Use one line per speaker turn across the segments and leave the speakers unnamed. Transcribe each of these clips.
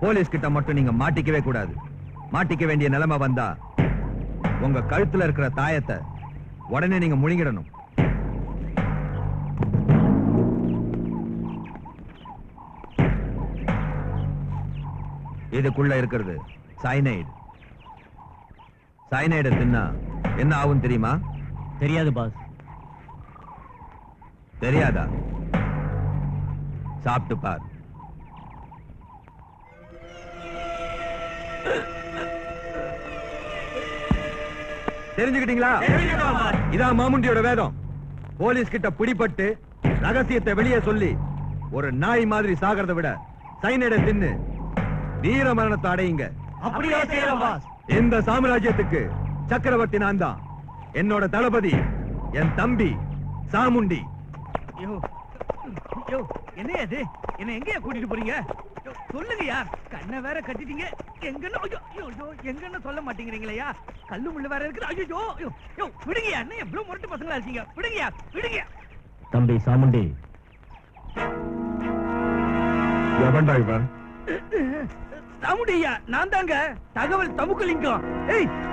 Police கிட்ட மட்டும் நீங்க மாட்டிக்கவே கூடாது. மாட்டிக்க வேண்டிய நிலைமை வந்தா உங்க கழுத்துல இருக்கிற தாயத்தை உடனே நீங்க முழுங்கிடணும். இதுக்குள்ள இருக்கிறது சைனைடு. சைனைடு தின்னா என்ன ஆகும் தெரியுமா?
தெரியாது பாஸ்.
தெரியாதா? சாப்பிட்டு பார். தெரிஞ்சுக்கிட்டீங்களா? இதான் மாமுண்டியோட வேதம். போலீஸ் கிட்ட பிடிபட்டு ரகசியத்தை வெளியே சொல்லி ஒரு நாய் மாதிரி சாகிறத விட சைனைட தின்னு வீர மரணத்தை அடையுங்க.
அப்படியே செய்யலாம் பாஸ்.
இந்த சாம்ராஜ்யத்துக்கு சக்கரவர்த்தி நான் தான். என்னோட தளபதி என் தம்பி சாமுண்டி.
என்ன அது? என்ன எங்கயா கூட்டிட்டு போறீங்க? சொல்லுங்கயா. கண்ணை வேற கட்டிட்டீங்க. எங்கன்னு சொல்ல மாட்டேங்கிறீங்களா? கல்லு முள்ளு வேற இருக்குது. ஐயோ விடுங்கயா. என்ன எவ்வளவு முரட்டு பசங்களா இருக்கீங்க? விடுங்கயா விடுங்கயா. தம்பி சாமுண்டி.
எவன்டா இவன்?
சாமுண்டியா நான் தாங்க. தகவல் தமுக்கலிங்கம்.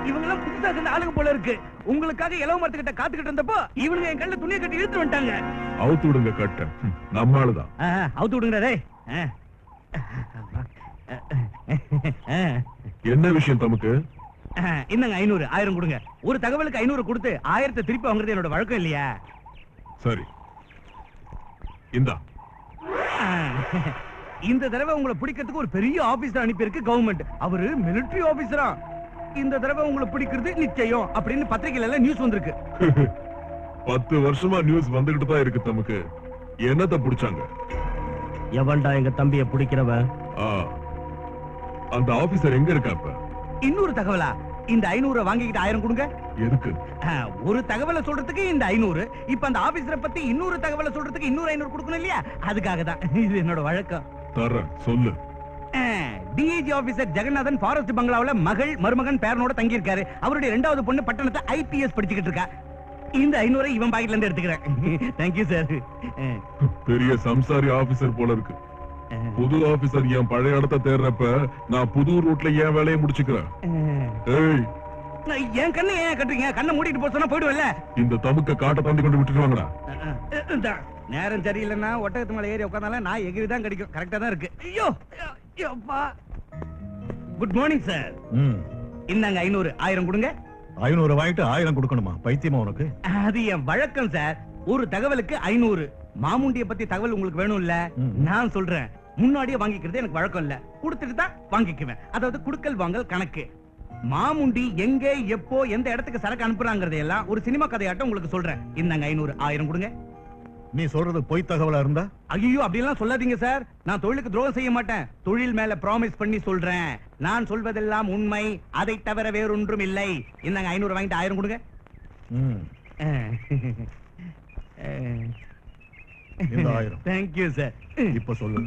இவங்கெல்லாம் புதுசா இருந்த ஆளுங்க போல இருக்கு. உங்களுக்காக இலவ மரத்துக்கிட்ட காத்துக்கிட்டு இருந்தப்போ இவனுங்க என் கல்ல துணியை கட்டி இழுத்து வந்துட்டாங்க.
அவுத்து விடுங்க கட்ட. நம்மாளுதான்.
அவுத்து விடுங்க.
என்ன விஷயம் தமக்கு?
இன்னங்க 500 1000 கொடுங்க. ஒரு தகவலுக்கு 500 கொடுத்து 1000 திருப்பி வாங்குறது என்னோட வழக்கம் இல்லையா?
சரி இந்தா.
இந்த தடவை உங்களை பிடிக்கிறதுக்கு ஒரு பெரிய ஆபீசர் அனுப்பி இருக்கு கவர்மெண்ட். அவரு மிலிட்டரி ஆபீசரா. இந்த தடவை உங்களை பிடிக்கிறது நிச்சயம் அப்படின்னு பத்திரிகையில எல்லாம் நியூஸ் வந்திருக்கு.
10 வருஷமா நியூஸ் வந்துகிட்டு தான் இருக்கு தமக்கு. என்னத்த பிடிச்சாங்க?
எவன்டா எங்க தம்பியை பிடிக்கிறவன்?
அந்த ஆபீசர் எங்க இருக்கா இப்ப?
இன்னொரு தகவலா? இந்த 500 வாங்கிக்கிட்டு 1000 கொடுங்க.
எதுக்கு?
ஒரு தகவலை சொல்றதுக்கு இந்த 500. இப்ப அந்த ஆபீசரை பத்தி இன்னொரு தகவலை சொல்றதுக்கு இன்னொரு 500 கொடுக்கணும் இல்லையா? அதுக்காக தான். இது என்னோட வழக்கம்.
தரேன் சொல்லு.
டிஐஜி ஆபீசர் ஜெகநாதன் ஃபாரஸ்ட் பங்களாவுல மகள் மருமகன் பேரனோட தங்கி இருக்காரு. அவருடைய 2வது பொண்ணு பட்டணத்தை ஐபிஎஸ் படிச்சுக்கிட்டு இருக்கா. இந்த 500 இவன் பாக்கெட்ல இருந்து எடுத்துக்கிறேன். Thank you sir.
பெரிய சம்சாரி ஆபீசர் போல இருக்கு. புது ஆபீசர் என் பழைய இடத்தை தேர்றப்ப நான் புது ரூட்ல என் வேலையை முடிச்சுக்கிறேன்.
என் கண்ணை ஏன் கட்டுறீங்க? கண்ணை மூடிட்டு போக சொன்னா போயிடுவல்ல.
இந்த தமுக்க காட்டை தாண்டி கொண்டு விட்டுட்டு வாங்கடா.
நேரம் சரியில்லைன்னா ஒட்டகத்து மேல ஏறி உட்கார்ந்தாலும் நான் எகிரி தான் கிடைக்கும். கரெக்டா தான் இருக்கு. ஐயோ குட் மார்னிங் சார். இந்தாங்க 500 1000 கொடுங்க.
500 வாங்கிட்டு 1000 கொடுக்கணுமா? பைத்தியமா உனக்கு?
அது என் வழக்கம் சார். ஒரு தகவலுக்கு 500. மாமுண்டிய பத்தி தகவல் உங்களுக்கு வேணும் இல்ல? நான் சொல்றேன். முன்னாடியே வாங்கிக்கிறது எனக்கு வழக்கம் இல்ல. கொடுத்துட்டு தான் வாங்கிக்குவேன். அதாவது குடுக்கல் வாங்கல் கணக்கு. மாமுண்டி எங்க எப்போ எந்த இடத்துக்கு சரக்கு அனுப்புறாங்கறதை எல்லாம் ஒரு சினிமா கதையாட்டம் உங்களுக்கு சொல்றேன். இந்தாங்க 500 1000 கொடுங்க.
நீ சொல்றது பொய் தகவலா இருந்தா?
ஐயோ அப்படிலாம் சொல்லாதீங்க சார். நான் தொழிலுக்கு துரோகம் செய்ய மாட்டேன். தொழில் மேல ப்ராமிஸ் பண்ணி சொல்றேன். நான் சொல்வதெல்லாம் உண்மை. அதை தவிர வேறொன்றும் இல்லை. இந்தாங்க 500 வாங்கிட்டு 1000 கொடுங்க.
இந்த 1000.
Thank you sir.
இப்ப சொல்லு.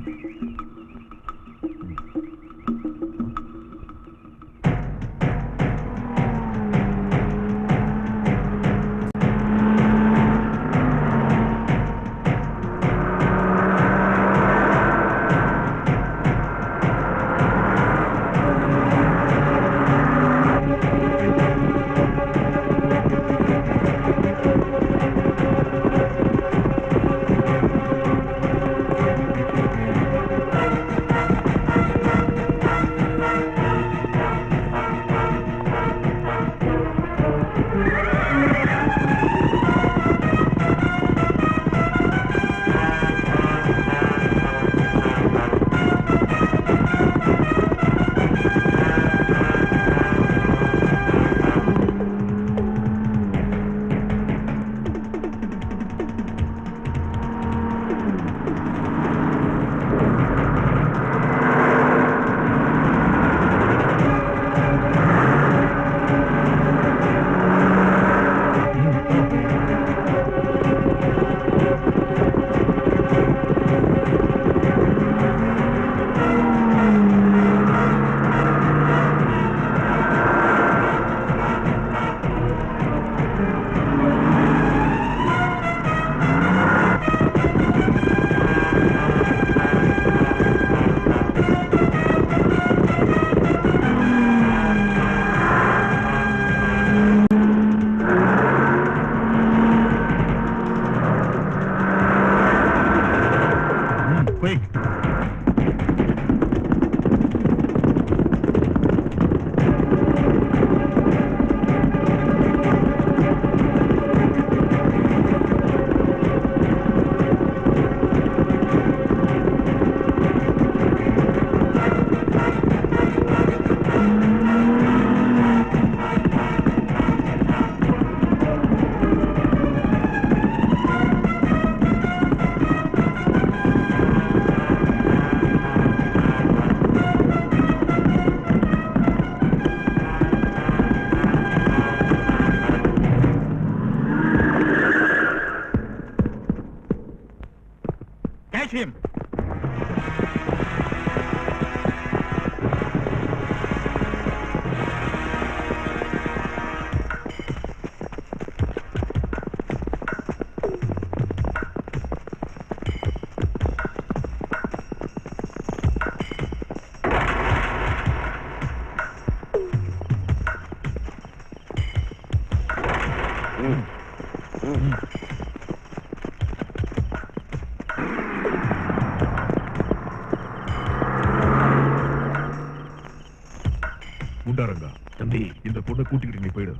முண்டாரங்கா தம்பி, இந்த பொண்ணை கூட்டிக்கிட்டு நீ போயிடு.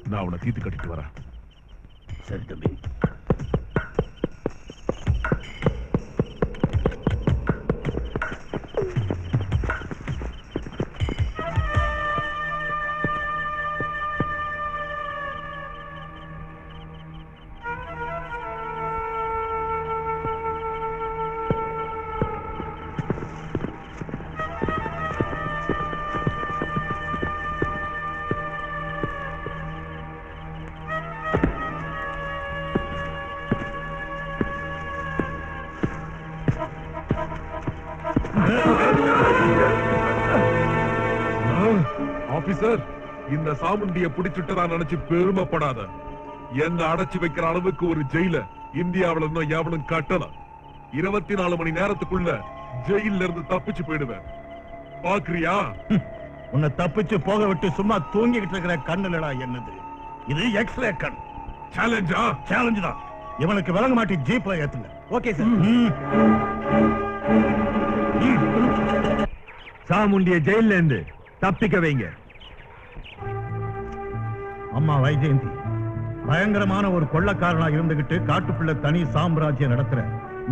நான் அவனை தீர்த்து கட்டிட்டு வரேன்.
சரி தம்பி.
ஆபீசர், இந்த சாமுண்டிய பிடிச்சிட்டதா நினைச்சு பெருமைப்படாத. என்ன அடைச்சு வைக்கிற அளவுக்கு ஒரு ஜெயில இந்தியாவில இன்னும் எவனும் கட்டல. 24 மணி நேரத்துக்குள்ள ஜெயில இருந்து தப்பிச்சு போயிடுவேன். பாக்குறியா?
உன்னை தப்பிச்சு போக விட்டு சும்மா தூங்கிக்கிட்டு இருக்கிற கண்ணுலடா என்னது இது? எக்ஸ்ரே கண்.
சேலஞ்சா?
சேலஞ்சு தான். இவனுக்கு விளங்க மாட்டி ஜீப்ல ஏத்துங்க.
Okay sir.
சாமுண்டிய ஜெயில இருந்து தப்பிக்க வைங்க.
அம்மா வைஜெயந்தி பயங்கரமான ஒரு கொள்ளக்காரனா இருந்துகிட்டு காட்டுக்குள்ள தனி சாம்ராஜ்யம் நடத்துற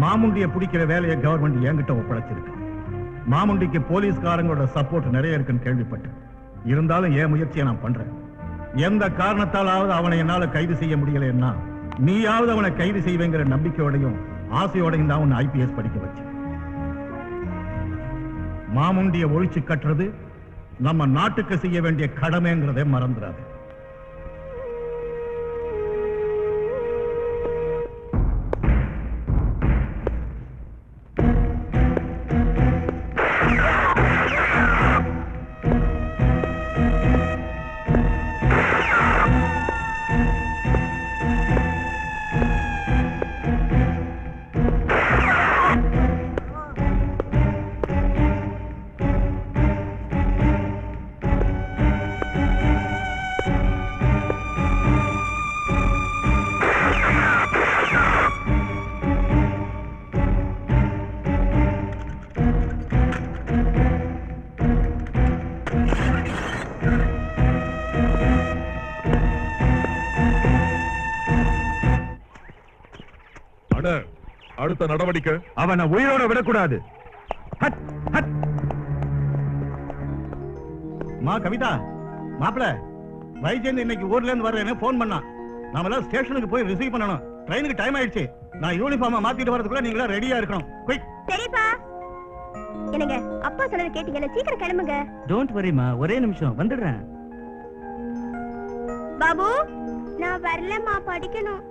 மாமுண்டிய பிடிக்கிற வேலையை கவர்மெண்ட் என்கிட்ட ஒப்படைச்சிருக்கு. மாமுண்டிக்கு போலீஸ்காரங்களோட சப்போர்ட் நிறைய இருக்குன்னு கேள்விப்பட்டேன். இருந்தாலும் என் முயற்சியை நான் பண்றேன். எந்த காரணத்தாலாவது அவனை என்னால கைது செய்ய முடியலன்னா நீயாவது அவனை கைது செய்வேங்கிற நம்பிக்கையோடையும் ஆசையோடையும் தான் உன்னை IPS படிக்க வச்சேன். மாமுண்டிய ஒழிச்சு கட்டுறது நம்ம நாட்டுக்கு செய்ய வேண்டிய கடமைங்கிறதே மறந்துடாது.
அடுத்த நடவடிக்கை
அவனை உயிரோட விடக்கூடாது.
மா கவிதா, மாப்பிள வைஜெயந்த் இன்னைக்கு ஊர்ல இருந்து வர்றேன்னு போன் பண்ணா. நாம எல்லாம் ஸ்டேஷனுக்கு போய் ரிசீவ் பண்ணணும். ட்ரெயினுக்கு டைம் ஆயிடுச்சு. நான் யூனிஃபார்மா மாத்திட்டு வரதுக்குள்ள நீங்க ரெடியா இருக்கணும். குயிக்.
சரிப்பா. என்னங்க அப்பா சொன்னது கேட்டீங்கல்ல, சீக்கிரம் கிளம்புங்க.
டோன்ட் வரிமா, ஒரே நிமிஷம் வந்துடுறேன்.
பாபு, நான் வரலம்மா, படிக்கணும்.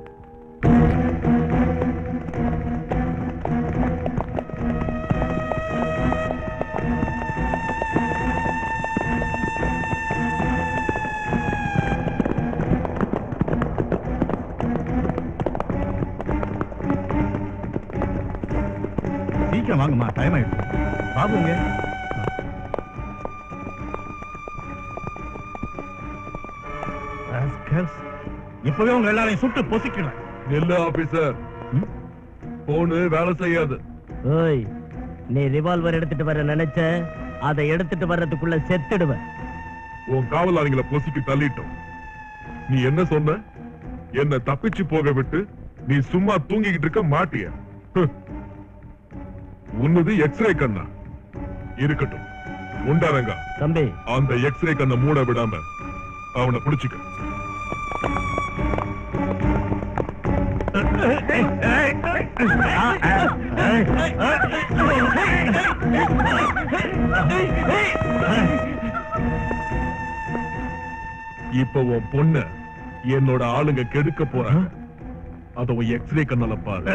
சீக்கிரம் வாங்கம்மா, டைம் ஆயிடுச்சு. பாபுங்க இப்பவே உங்க எல்லாரையும் சுட்டு பொசிக்கலாம்.
நெல்ல ஆபீசர், போனு வேலை செய்யாது.
ஓய், நீ ரிவால்வர் எடுத்துட்டு வர நினைச்ச, அதை எடுத்துட்டு வர்றதுக்குள்ள செத்துடுவ.
உன் காவலாளிகளை பொசிக்கு தள்ளிட்டோம். நீ என்ன சொன்ன? என்ன தப்பிச்சு போக விட்டு நீ சும்மா தூங்கிக்கிட்டு இருக்க மாட்டிய? உன்னது எக்ஸ்ரே கண்ணா இருக்கட்டும். உண்டாரங்க
தம்பி,
அந்த எக்ஸ்ரே கண்ணை மூட விடாம அவனை பிடிச்சுக்க. இப்ப உன் பொண்ண என்னோட ஆளுங்க கெடுக்க போறாங்க. அத உன் எக்ஸ்ரே கண்ணால பாரு.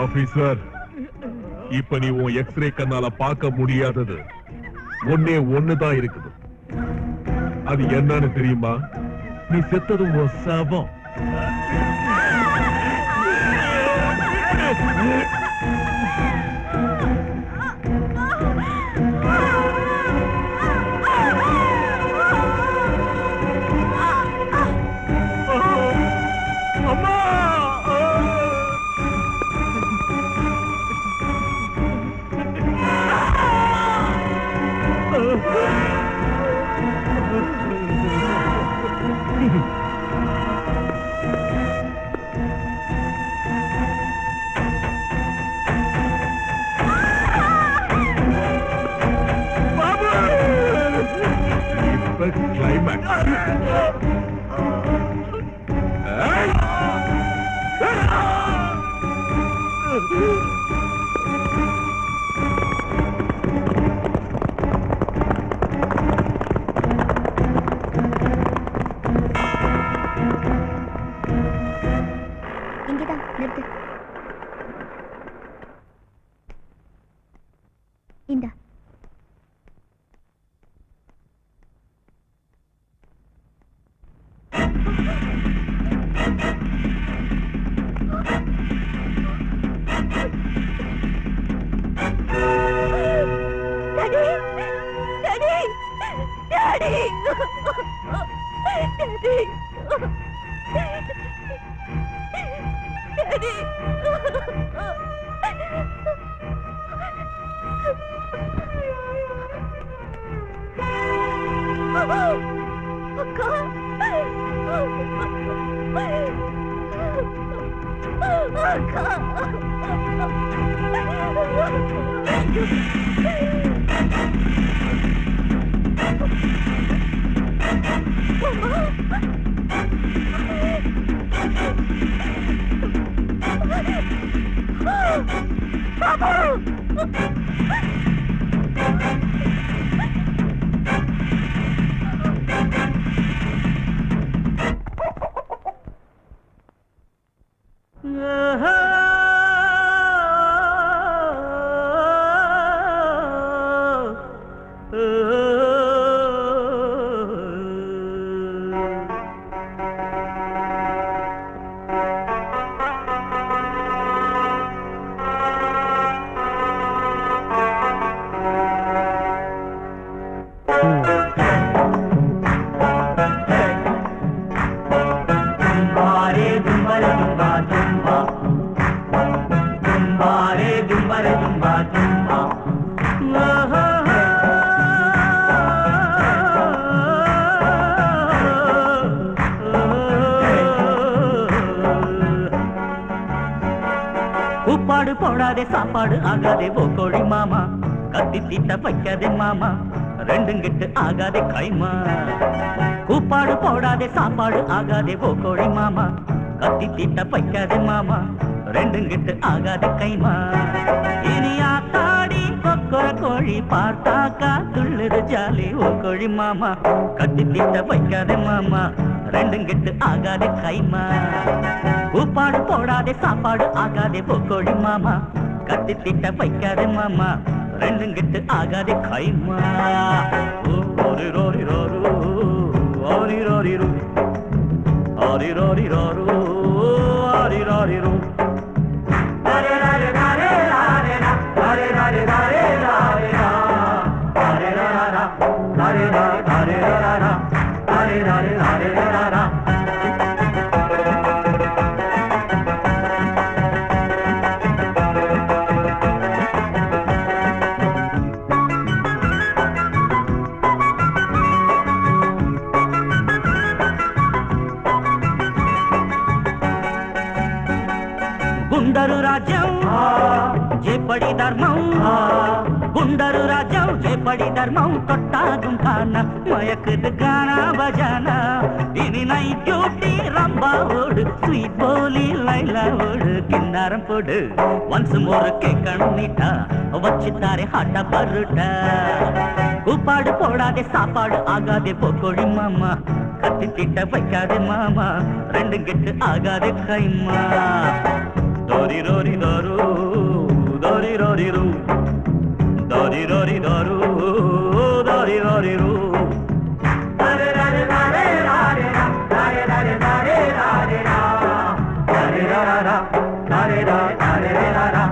ஆபீசர், இப்ப நீ உன் எக்ஸ்ரே கண்ணால பார்க்க முடியாதது ஒன்னே ஒண்ணுதான் இருக்குது. அது என்னன்னு தெரியுமா? நீ செத்தது உன் சபம். இப்ப கிளைமேக்ஸ்.
இங்கதான் நிறுத்து. இந்தா.
உப்பாடு போடாதே சாப்பாடு ஆகாதே ஓ கோழி மாமா, கத்தி தீட்ட வைக்காதே மாமா, ரெண்டும் கிட்டு ஆகாதே கைமா. கூப்பாடு போடாதே சாப்பாடு ஆகாதே ஓ கோழி மாமா, கத்தி தீட்ட வைக்காதே மாமா, ரெண்டும் கிட்டு ஆகாதே கைமா. இனி ஆத்தாடி கொக்கர கோழி பார்த்தாக்கா துள்ளுது ஜாலி ஓ கோழி மாமா, கத்தி தீட்ட வைக்காதே மாமா, ரெண்டும் கிட்டு ஆகாதே கைமா. கூப்பாடு போடாதே சாப்பாடு ஆகாதே ஓ கோழி மாமா, கத்தி தீட்ட வைக்காதே மாமா, ரெண்டும் கிட்டு ஆகாதே கைமா. ஓரி ரோரி ரோரு ஓரி ரோரி ரூ ஓரி ரோரி ரோரு ஓரி ரோரி ரூ. గుండరు రాజ్యం చేపడి ధర్మం, గుండరు రాజ్యం చేపడి ధర్మం, కొట్టాகும் காண மயக்குது கானா பஜானா. இனி நைட் டியூட்டி ரம்பாவோடு, ஸ்வீட் போலி லைலாவோடு கிண்ணாரம் போடு. ஒன்ஸ் மோர் கேட்கணும் நீட்டா, வச்சுத்தாரே ஹாட்டா பருட்டா. கூப்பாடு போடாதே சாப்பாடு ஆகாதே போக்கோழி மாமா, கத்தி கிட்ட வைக்காதே மாமா, ரெண்டும் கெட்டு ஆகாதே கைமா. Dori dori daru, dori dori ru, dori dori daru, dori dori ru. Dare dare dare dare da, dare dare dare dare da, dare dare da, dare dare dare da,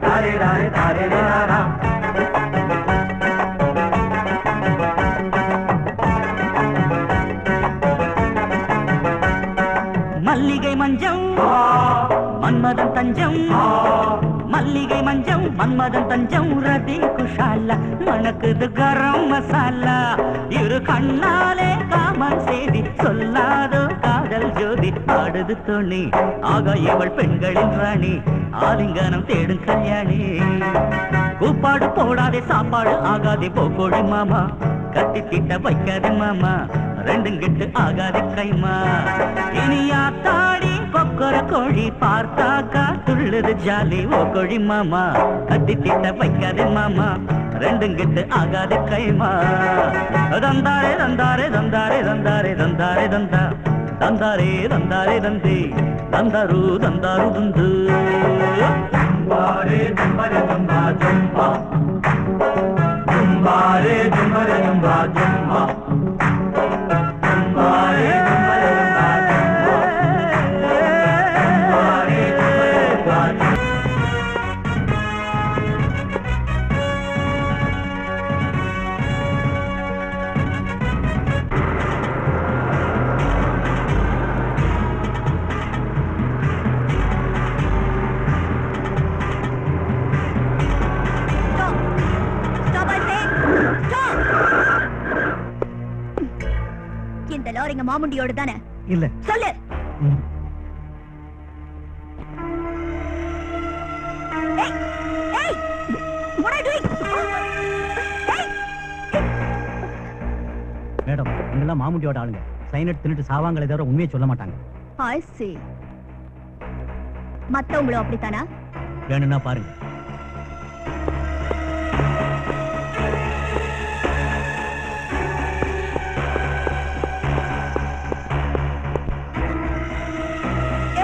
dare dare dare da. மல்லிகை மஞ்சம் மன்மதன் தஞ்சம் மல்லிகை மஞ்சம் மன்மதன் தஞ்சம் ரதி குஷாலா மணக்குது கரம் மசாலா இரு கண்ணாலே common செய்தி சொல்லாதோ காதல் ஜோதி ஆடுது தோணி ஆக இவள் பெண்களின் ராணி ஆலிங்கனம் தேடும் கல்யாணி கூப்பாடு போடாதே சாப்பாடு ஆகாதே போக்கோடி மாமா கட்டி திட்ட வைக்காதே மாமா ரெண்டும் கெட்டு ஆகாதே கைமா இனியா தாடி கொக்கர கோழி பார்த்தாக்கா துள்ளுது ஜாலி ஓ கோழி மாமா கட்டி திட்ட வைக்காதே மாமா ரெண்டும் கெட்டு ஆகாதே கைமா தந்தாரே தந்தாரே தந்தாரே தந்தாரே தந்தாரே தந்தா தந்தாரே தந்தாரே தந்தி தந்தாரு தந்தாரு துந்து தும்பாரே தும்பரே தும்பா தும்பா தும்பாரே தும்பரே தும்பா தும்பா தும்பாரே தும்பரே தும்பா தும்பாரே தும்பரே தும்பா
இந்த லாரிங்க மாமுண்டியோட தானே?
இல்ல
சொல்லு. ஏய், ஏய், what are you doing? ஏய்.
மேடம் இங்கெல்லாம் மாமுண்டியோட ஆளுங்க சைனட் தின்னுட்டு சாவாங்களே தவிர உண்மையை சொல்ல மாட்டாங்க.
I see. மத்தவங்களும் அப்படித்தானா?
வேணும்னா பாருங்க.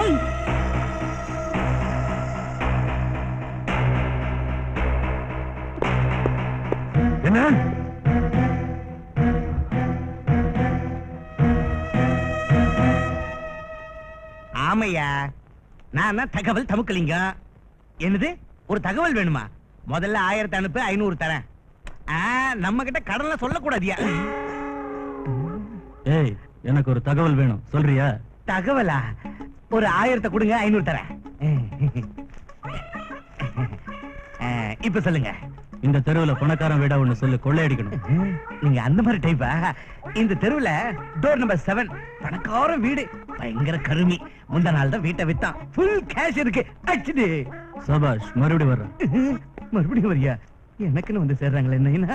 ஏய்.
என்ன?
ஆமையா நான் தகவல் தமுக்கலிங்க என்னது ஒரு தகவல் வேணுமா முதல்ல 1000 அனுப்பு 500 தரேன் நம்ம கிட்ட கடன்ல சொல்லக்கூடாதியா
ஏய் எனக்கு ஒரு தகவல் வேணும் சொல்றியா?
தகவலா ஒரு 1000 கொடுங்க 500 தரேன் இப்ப சொல்லுங்க
இந்த தெருவுல பணக்காரன் வீடா ஒண்ணு சொல்லு கொள்ளையடிக்கணும்.
நீங்க அந்த மாதிரி டைப்பா இந்த தெருவுல டோர் நம்பர் 7 பணக்கார வீடு பயங்கர கருமி முந்த நாள் தான் வீட்டை வித்தான் ஃபுல் கேஷ் இருக்கு அச்சுது
சபாஷ் மறுபடியும் வர்றேன்.
மறுபடியும் வரியா எனக்குன்னு வந்து சேர்றாங்களே என்ன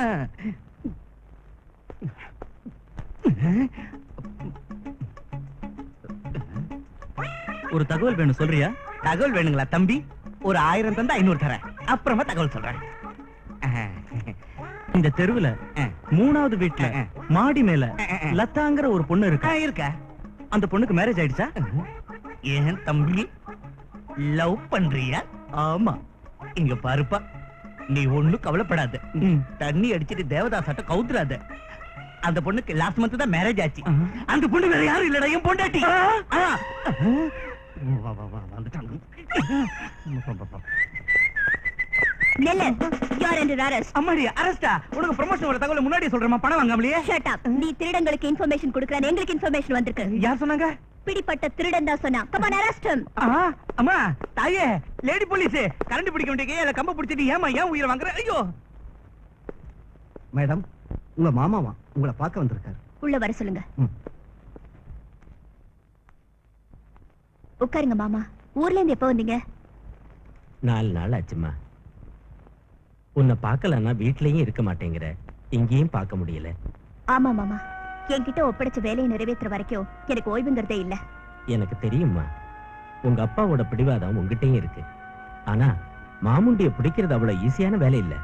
ஒரு தகவல் வேணும் சொல்றியா?
தகவல் வேணுங்களா தம்பி ஒரு 1000 தந்தா 500 தரேன் அப்புறமா தகவல் சொல்றேன்
இந்த தெருவுல 3வது வீட்டுல மாடி மேல லதாங்கிற ஒரு பொண்ணு இருக்கு.
இருக்க
அந்த பொண்ணுக்கு மேரேஜ் ஆயிடுச்சா?
ஏன் தம்பி லவ் பண்றியா? ஆமா இங்க பாருப்பா நீ ஒண்ணும் கவலைப்படாத தண்ணி அடிச்சிட்டு தேவதாசாட்ட கவுத்துறாத அந்த பொண்ணுக்கு லாஸ்ட் மந்த் தான் மேரேஜ் ஆச்சு அந்த பொண்ணு வேற யாரும் இல்லடா என் பொண்டாட்டி
நெல்லு, you are under arrest.
அம்மாடி அரஸ்டா உனக்கு ப்ரமோஷன் வர தகவல் முன்னாடி சொல்றேமா பணம் வாங்காமலையே
Shut up. நீ திருடங்களுக்கு இன்ஃபர்மேஷன் கொடுக்கறானே எங்களுக்கு இன்ஃபர்மேஷன் வந்திருக்கு.
யார் சொன்னாங்க?
பிடிப்பட்ட திருடன் தான் சொன்னா. Come on, arrest him.
அம்மா தாயே லேடி போலீஸ் கரண்ட் பிடிக்க வேண்டிய இல்ல கம்ப பிடிச்சிட்டு ஏமா ஏன் உயிரை வாங்குற ஐயோ
மேடம் உங்க மாமாவா உங்களை பார்க்க வந்திருக்காரு.
உள்ள வர சொல்லுங்க. உட்காருங்க மாமா. ஊர்ல இருந்து எப்ப வந்தீங்க?
4 நாள் ஆச்சுமா. உன்னை பார்க்கலன்னா வீட்லயும் இருக்க மாட்டேங்கிற, இங்கேயும் பார்க்க முடியல.
ஆமா மாமா, என்கிட்ட ஒப்படைச்ச வேலையை நிறைவேற்றுற வரைக்கும் எனக்கு ஓய்வுங்கிறதே இல்ல.
எனக்கு தெரியுமா, உங்க அப்பாவோட பிடிவாதம் உங்ககிட்டயும் இருக்கு. ஆனா மாமுண்டிய பிடிக்கிறது அவ்வளவு ஈஸியான வேலை இல்ல.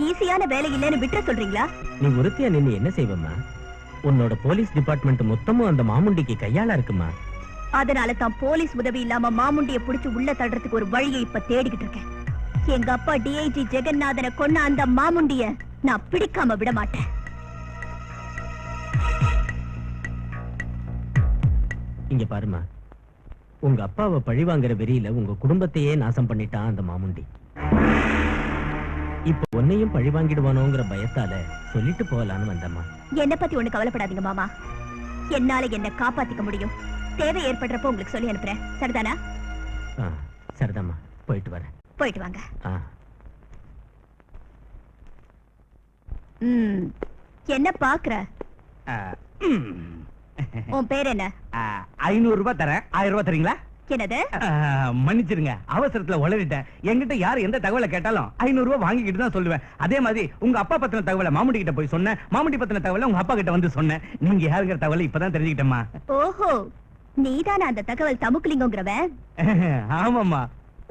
ஈஸியான வேலை இல்லைன்னு விட்டுற சொல்றீங்களா?
நீ ஒருத்தியா நின்னு என்ன செய்வம்மா? உன்னோட போலீஸ் டிபார்ட்மெண்ட் மொத்தமும் அந்த மாமுண்டிக்கு கையாளா இருக்குமா.
அதனால தான் போலீஸ் உதவி இல்லாம மாமுண்டிய புடிச்சு உள்ள தள்ளுறதுக்கு ஒரு வழியை இப்ப தேடிக்கிட்டு இருக்கேன். எங்க அப்பா டிஐஜி ஜெகநாதனை கொன்ன அந்த மாமுண்டிய நான் பிடிக்காம விட மாட்டேன்.
இங்க பாருமா, உங்க அப்பாவை பழிவாங்கிற வெறியில உங்க குடும்பத்தையே நாசம் பண்ணிட்டான் அந்த மாமுண்டி. இப்ப உன்னையும் பழி வாங்கிடுவானோங்கிற பயத்தால சொல்லிட்டு போகலான்னு வந்தம்மா.
என்ன பத்தி ஒண்ணு கவலைப்படாதீங்க மாமா, என்னால என்ன காப்பாத்திக்க முடியும். தேவை ஏற்படுறப்போ உங்களுக்கு சொல்லி அனுப்புறேன். சரிதானா?
சரிதாம்மா, போயிட்டு வரேன்.
போயிட்டு வாங்க.
ஆ.
என்ன பாக்குற? உன் பேர் என்ன?
500 ரூபாய் தரேன், 1000 ரூபாய் தரீங்களா?
என்னது?
மன்னிச்சிருங்க, அவசரத்துல உளறிட்டேன். என்கிட்ட யார் எந்த தகவலை கேட்டாலும் 500 ரூபாய் வாங்கிக்கிட்டு தான் சொல்லுவேன். அதே மாதிரி உங்க அப்பா பத்தின தகவலை மாமுண்டி கிட்ட போய் சொன்னேன், மாமுண்டி பத்தின தகவலை உங்க அப்பா கிட்ட வந்து சொன்னேன். நீங்க யாருங்கிற தகவலை இப்பதான் தெரிஞ்சுக்கிட்டேம்மா.
ஓஹோ, நீதான அந்த தகவல் தமுக்குலிங்கங்கிறவன்?
ஆமாம்மா,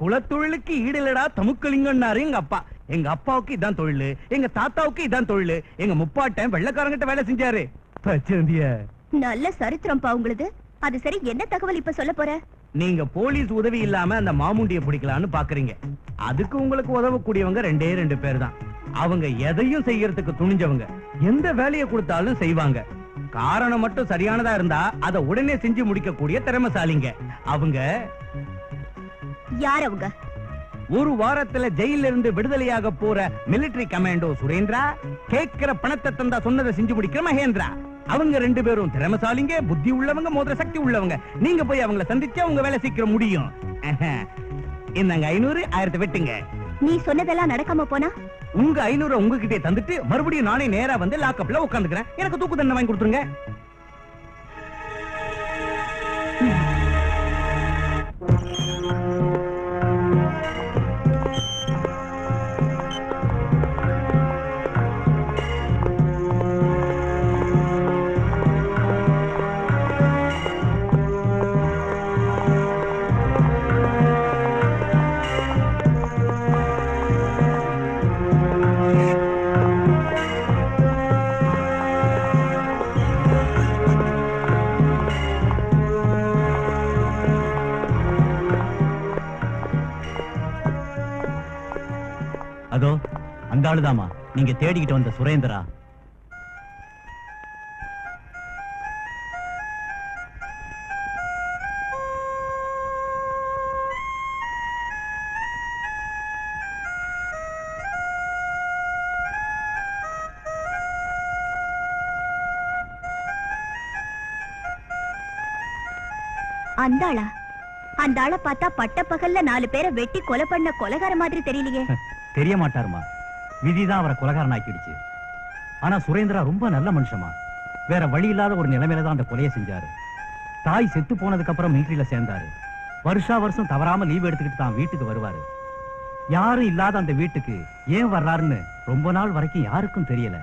குலத்தொழிலுக்கு ஈடில்லடா தமுக்கலிங்கன்னாரு எங்க அப்பா. எங்க அப்பாவுக்கு இதான் தொழில், எங்க தாத்தாவுக்கு இதான் தொழில். எங்க முப்பாட்டன் வெள்ளக்காரங்கிட்ட வேலை செஞ்சாரு.
நல்ல சரித்திரம்பா உங்களுது. அது சரி, என்ன தகவல் இப்ப சொல்ல போற?
நீங்க போலீஸ் உதவி இல்லாம அந்த மாமுண்டிய பிடிக்கலான்னு பாக்குறீங்க. அதுக்கு உங்களுக்கு உதவக்கூடியவங்க 2 பேர் தான். அவங்க எதையும் செய்யறதுக்கு துணிஞ்சவங்க, எந்த வேலையை கொடுத்தாலும் செய்வாங்க. காரணம் மட்டும் சரியானதா இருந்தா அதை உடனே செஞ்சு முடிக்கக்கூடிய திறமைசாலிங்க. அவங்க
யார்? அவங்க
ஒரு வாரத்துல ஜெயில இருந்து விடுதலையாக போற மிலிட்டரி கமாண்டோ சுரேந்திரா, கேட்கிற பணத்தை தந்தா சொன்னதை செஞ்சு முடிக்கிற மகேந்திரா. அவங்க 2 பேரும் திறமைசாலிங்க, புத்தி உள்ளவங்க, மோதிர சக்தி உள்ளவங்க. நீங்க போய் அவங்கள சந்திச்சா உங்க வேலை சீக்கிரம் முடியும். இந்தாங்க 500, 1000 வெட்டுங்க.
நீ சொன்னதெல்லாம் நடக்காம போனா?
உங்க 500 உங்ககிட்டே தந்துட்டு மறுபடியும் நானே நேரா வந்து லாக்அப்ல உட்கார்ந்துக்கிறேன். எனக்கு தூக்கு தண்டனை வாங்கி கொடுத்துருங்க.
அதோ அந்த ஆளுதாமா நீங்க தேடிக்கிட்டு வந்த சுரேந்திரா.
அந்த ஆளா? அந்த ஆளை பார்த்தா பட்ட பகல்ல 4 பேரை வெட்டி கொலை பண்ண கொலைகார மாதிரி தெரியலையே.
தெரிய மாட்டாருமா, விதிதான் அவரை கொலைகாரன் ஆக்கிடுச்சு. ஆனா சுரேந்திரா ரொம்ப நல்ல மனுஷமா. வேற வழி இல்லாத ஒரு நிலைமையில தான் அந்த கொலையை செஞ்சாரு. தாய் செத்து போனதுக்கு அப்புறம் மிலிட்டரியில சேர்ந்தாரு. வருஷம் தவறாம லீவ் எடுத்துக்கிட்டு தான் வீட்டுக்கு வருவாரு. யாரும் இல்லாத அந்த வீட்டுக்கு ஏன் வர்றாருன்னு ரொம்ப நாள் வரைக்கும் யாருக்கும் தெரியல.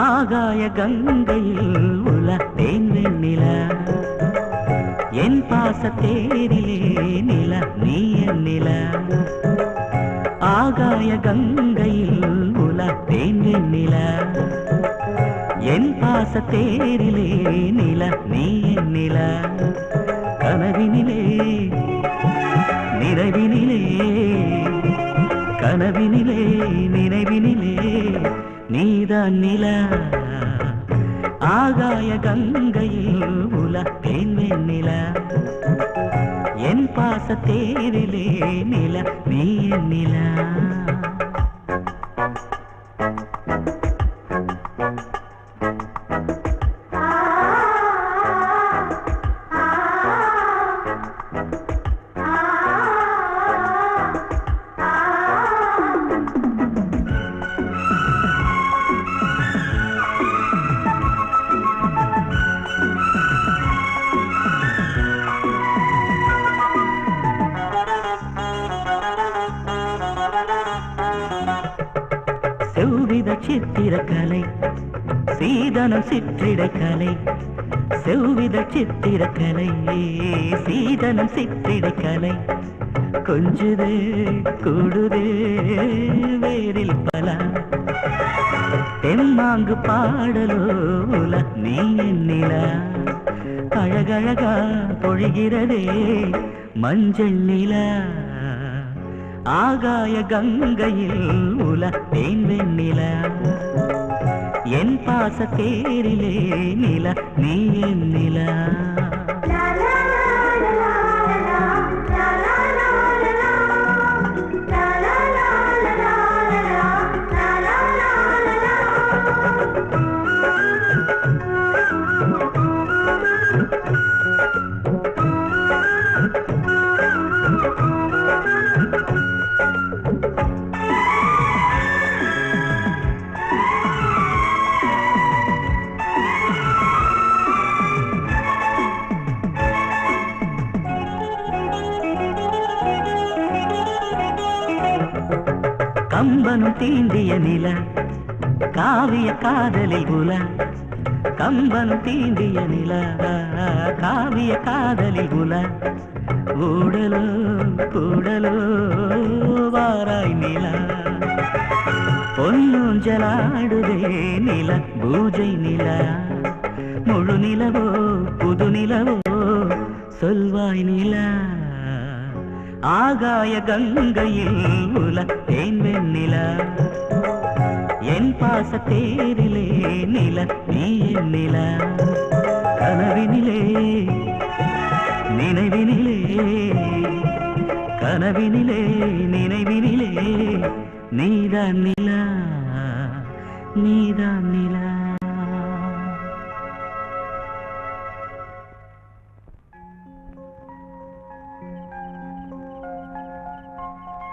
ஆகாய கங்கையில் உலத்தேன் வெண்ணில, என் பாச தேரிலே நில நீ என் நில. ஆகாய கங்கையில் உலத்தேன் வெண்ணில, என் பாச தேரிலே நில நீ என் நில. கனவினிலே நிறைவினிலே, கனவினிலே நினைவினிலே நீதான் நில. ஆகாய கங்கையில் உலத்தேன் வெண்ணில, என் பாச தேரிலே நில நீ என் நில. செவ்வித சித்திரக்கலை சீதனம் சிற்றிடக்கலை, செவ்வித சித்திரக்கலை சீதனம் சிற்றிடக்கலை. கொஞ்சுது கூடுது வேரில் பல தெம்மாங்கு பாடலோல நீ நிலா அழகழகா பொழிகிறதே மஞ்சள் நிலா ஆகாய கங்கையில் உல தேன் வெண்ணிலா என் பாச தேரிலே நிலா நீ என் நிலா கம்பனும் தீண்டிய நில காவிய காதலில் உல கம்பனும் தீண்டிய நில காவிய காதலில் உல ஊடலோ கூடலோ வாராய் நில பொன்னூஞ்சலாடுதே நில பூஜை நில முழு நிலவோ புது நிலவோ சொல்வாய் நில ஆகாய கங்கையில் உல தேன் வெண்ணிலா என் பாச தேரிலே நில நீ என் நிலா கனவினிலே நினைவினிலே கனவினிலே நினைவினிலே நீதான் நிலா நீதான் நிலா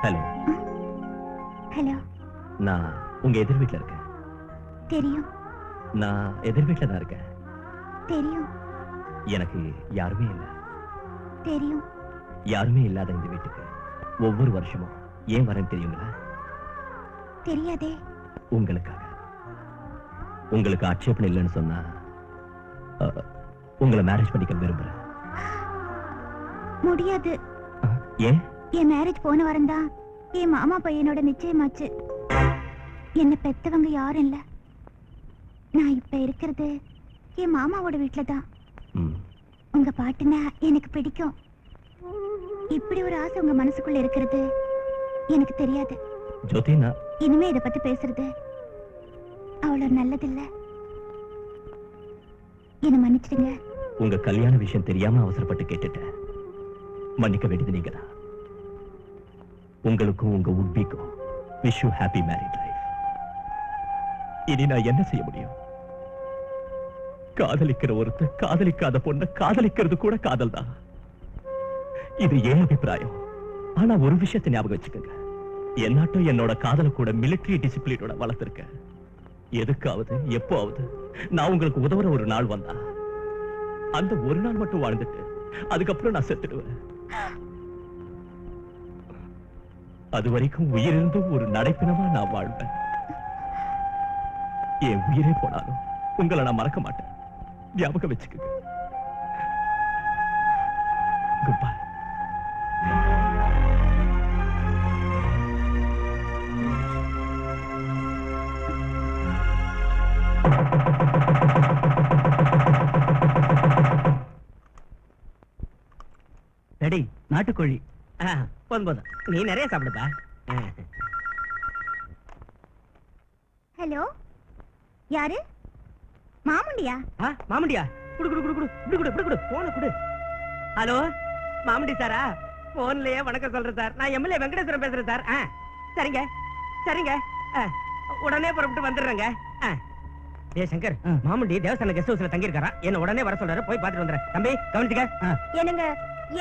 ஹலோ
ஹலோ
நான் உங்க எதிர் வீட்டுல இருக்கேன்.
தெரியும்
நான் எதிர் வீட்டுல தான் இருக்கேன்.
தெரியும்
எனக்கு யாருமே இல்ல.
தெரியும்
யாருமே இல்லாத இந்த வீட்டுக்கு ஒவ்வொரு வருஷமும் ஏன் வரேன்னு தெரியுங்களா?
தெரியாதே.
உங்களுக்காக. உங்களுக்கு ஆட்சேபணம் இல்லைன்னு சொன்னா உங்களை மேரேஜ் பண்ணிக்க விரும்புறேன்.
முடியாது.
ஏன்?
என் மேரேஜ் போன வாரம் தான் என் மாமா பையனோட நிச்சயமாச்சு. என்ன பெத்தவங்க யாரும் இல்ல. நான் இப்ப இருக்கிறது என் மாமாவோட வீட்டுல தான். உங்க பாட்டுனா எனக்கு பிடிக்கும். இப்படி ஒரு ஆசை உங்க மனசுக்குள்ள இருக்கிறது எனக்கு தெரியாது.
ஜோதினா,
இனிமே இத பத்தி பேசுறது அவ்வளவு நல்லதில்ல. என்ன மன்னிச்சிடுங்க.
உங்க கல்யாண விஷயம் தெரியாம அவசரப்பட்டு கேட்டுட்டேன். மன்னிக்க வேண்டியது நீங்கதான். உங்களுக்கும் உங்க உட்பிக்கும் wish you happy married life. இனி நான் என்ன செய்ய முடியும்? காதலிக்கிற ஒருத்தர் காதலிக்காத பொண்ண காதலிக்கிறது கூட காதல் தான். இது என் அபிப்பிராயம். ஆனா ஒரு விஷயத்தை ஞாபகம் வச்சுக்கோங்க. என்னாட்டும் என்னோட காதல கூட மிலிட்டரி டிசிப்ளினோட வளர்த்திருக்க. எதுக்காவது எப்போவது நான் உங்களுக்கு உதவுற ஒரு நாள் வந்தா அந்த ஒரு நாள் மட்டும் வாழ்ந்துட்டு அதுக்கப்புறம் நான் செத்துடுவேன். அது வரைக்கும் உயிரிழந்தும் ஒரு நடைப்பினமா நான் வாழ்வேன். என் உயிரே போனாலும் உங்களை நான் மறக்க மாட்டேன். ஞாபகம் வச்சுக்கோங்க. Good bye.
ரெடி நாட்டுக்கோழி. போதும் நீ நிறைய சாப்பிடுப்பா.
ஹலோ, யாரு? மாமுண்டியா?
மாமுண்டியா? குடு குடு குடு குடு குடு குடு குடு குடு போன குடு. ஹலோ, மாமுண்டி சாரா? போன்லயே வணக்கம் சொல்றேன் சார். நான் எம்எல்ஏ வெங்கடேஸ்வரன் பேசுறேன் சார். சரிங்க சரிங்க, உடனே புறப்பட்டு வந்துடுறேங்க. ஏ சங்கர், மாமுண்டி தேவஸ்தான கெஸ்ட் ஹவுஸ்ல தங்கி இருக்காரா? என்ன உடனே வர சொல்றாரு. போய் பாத்துட்டு வந்துடுறேன். தம்பி கவனிச்சுக்க.
என்னங்க,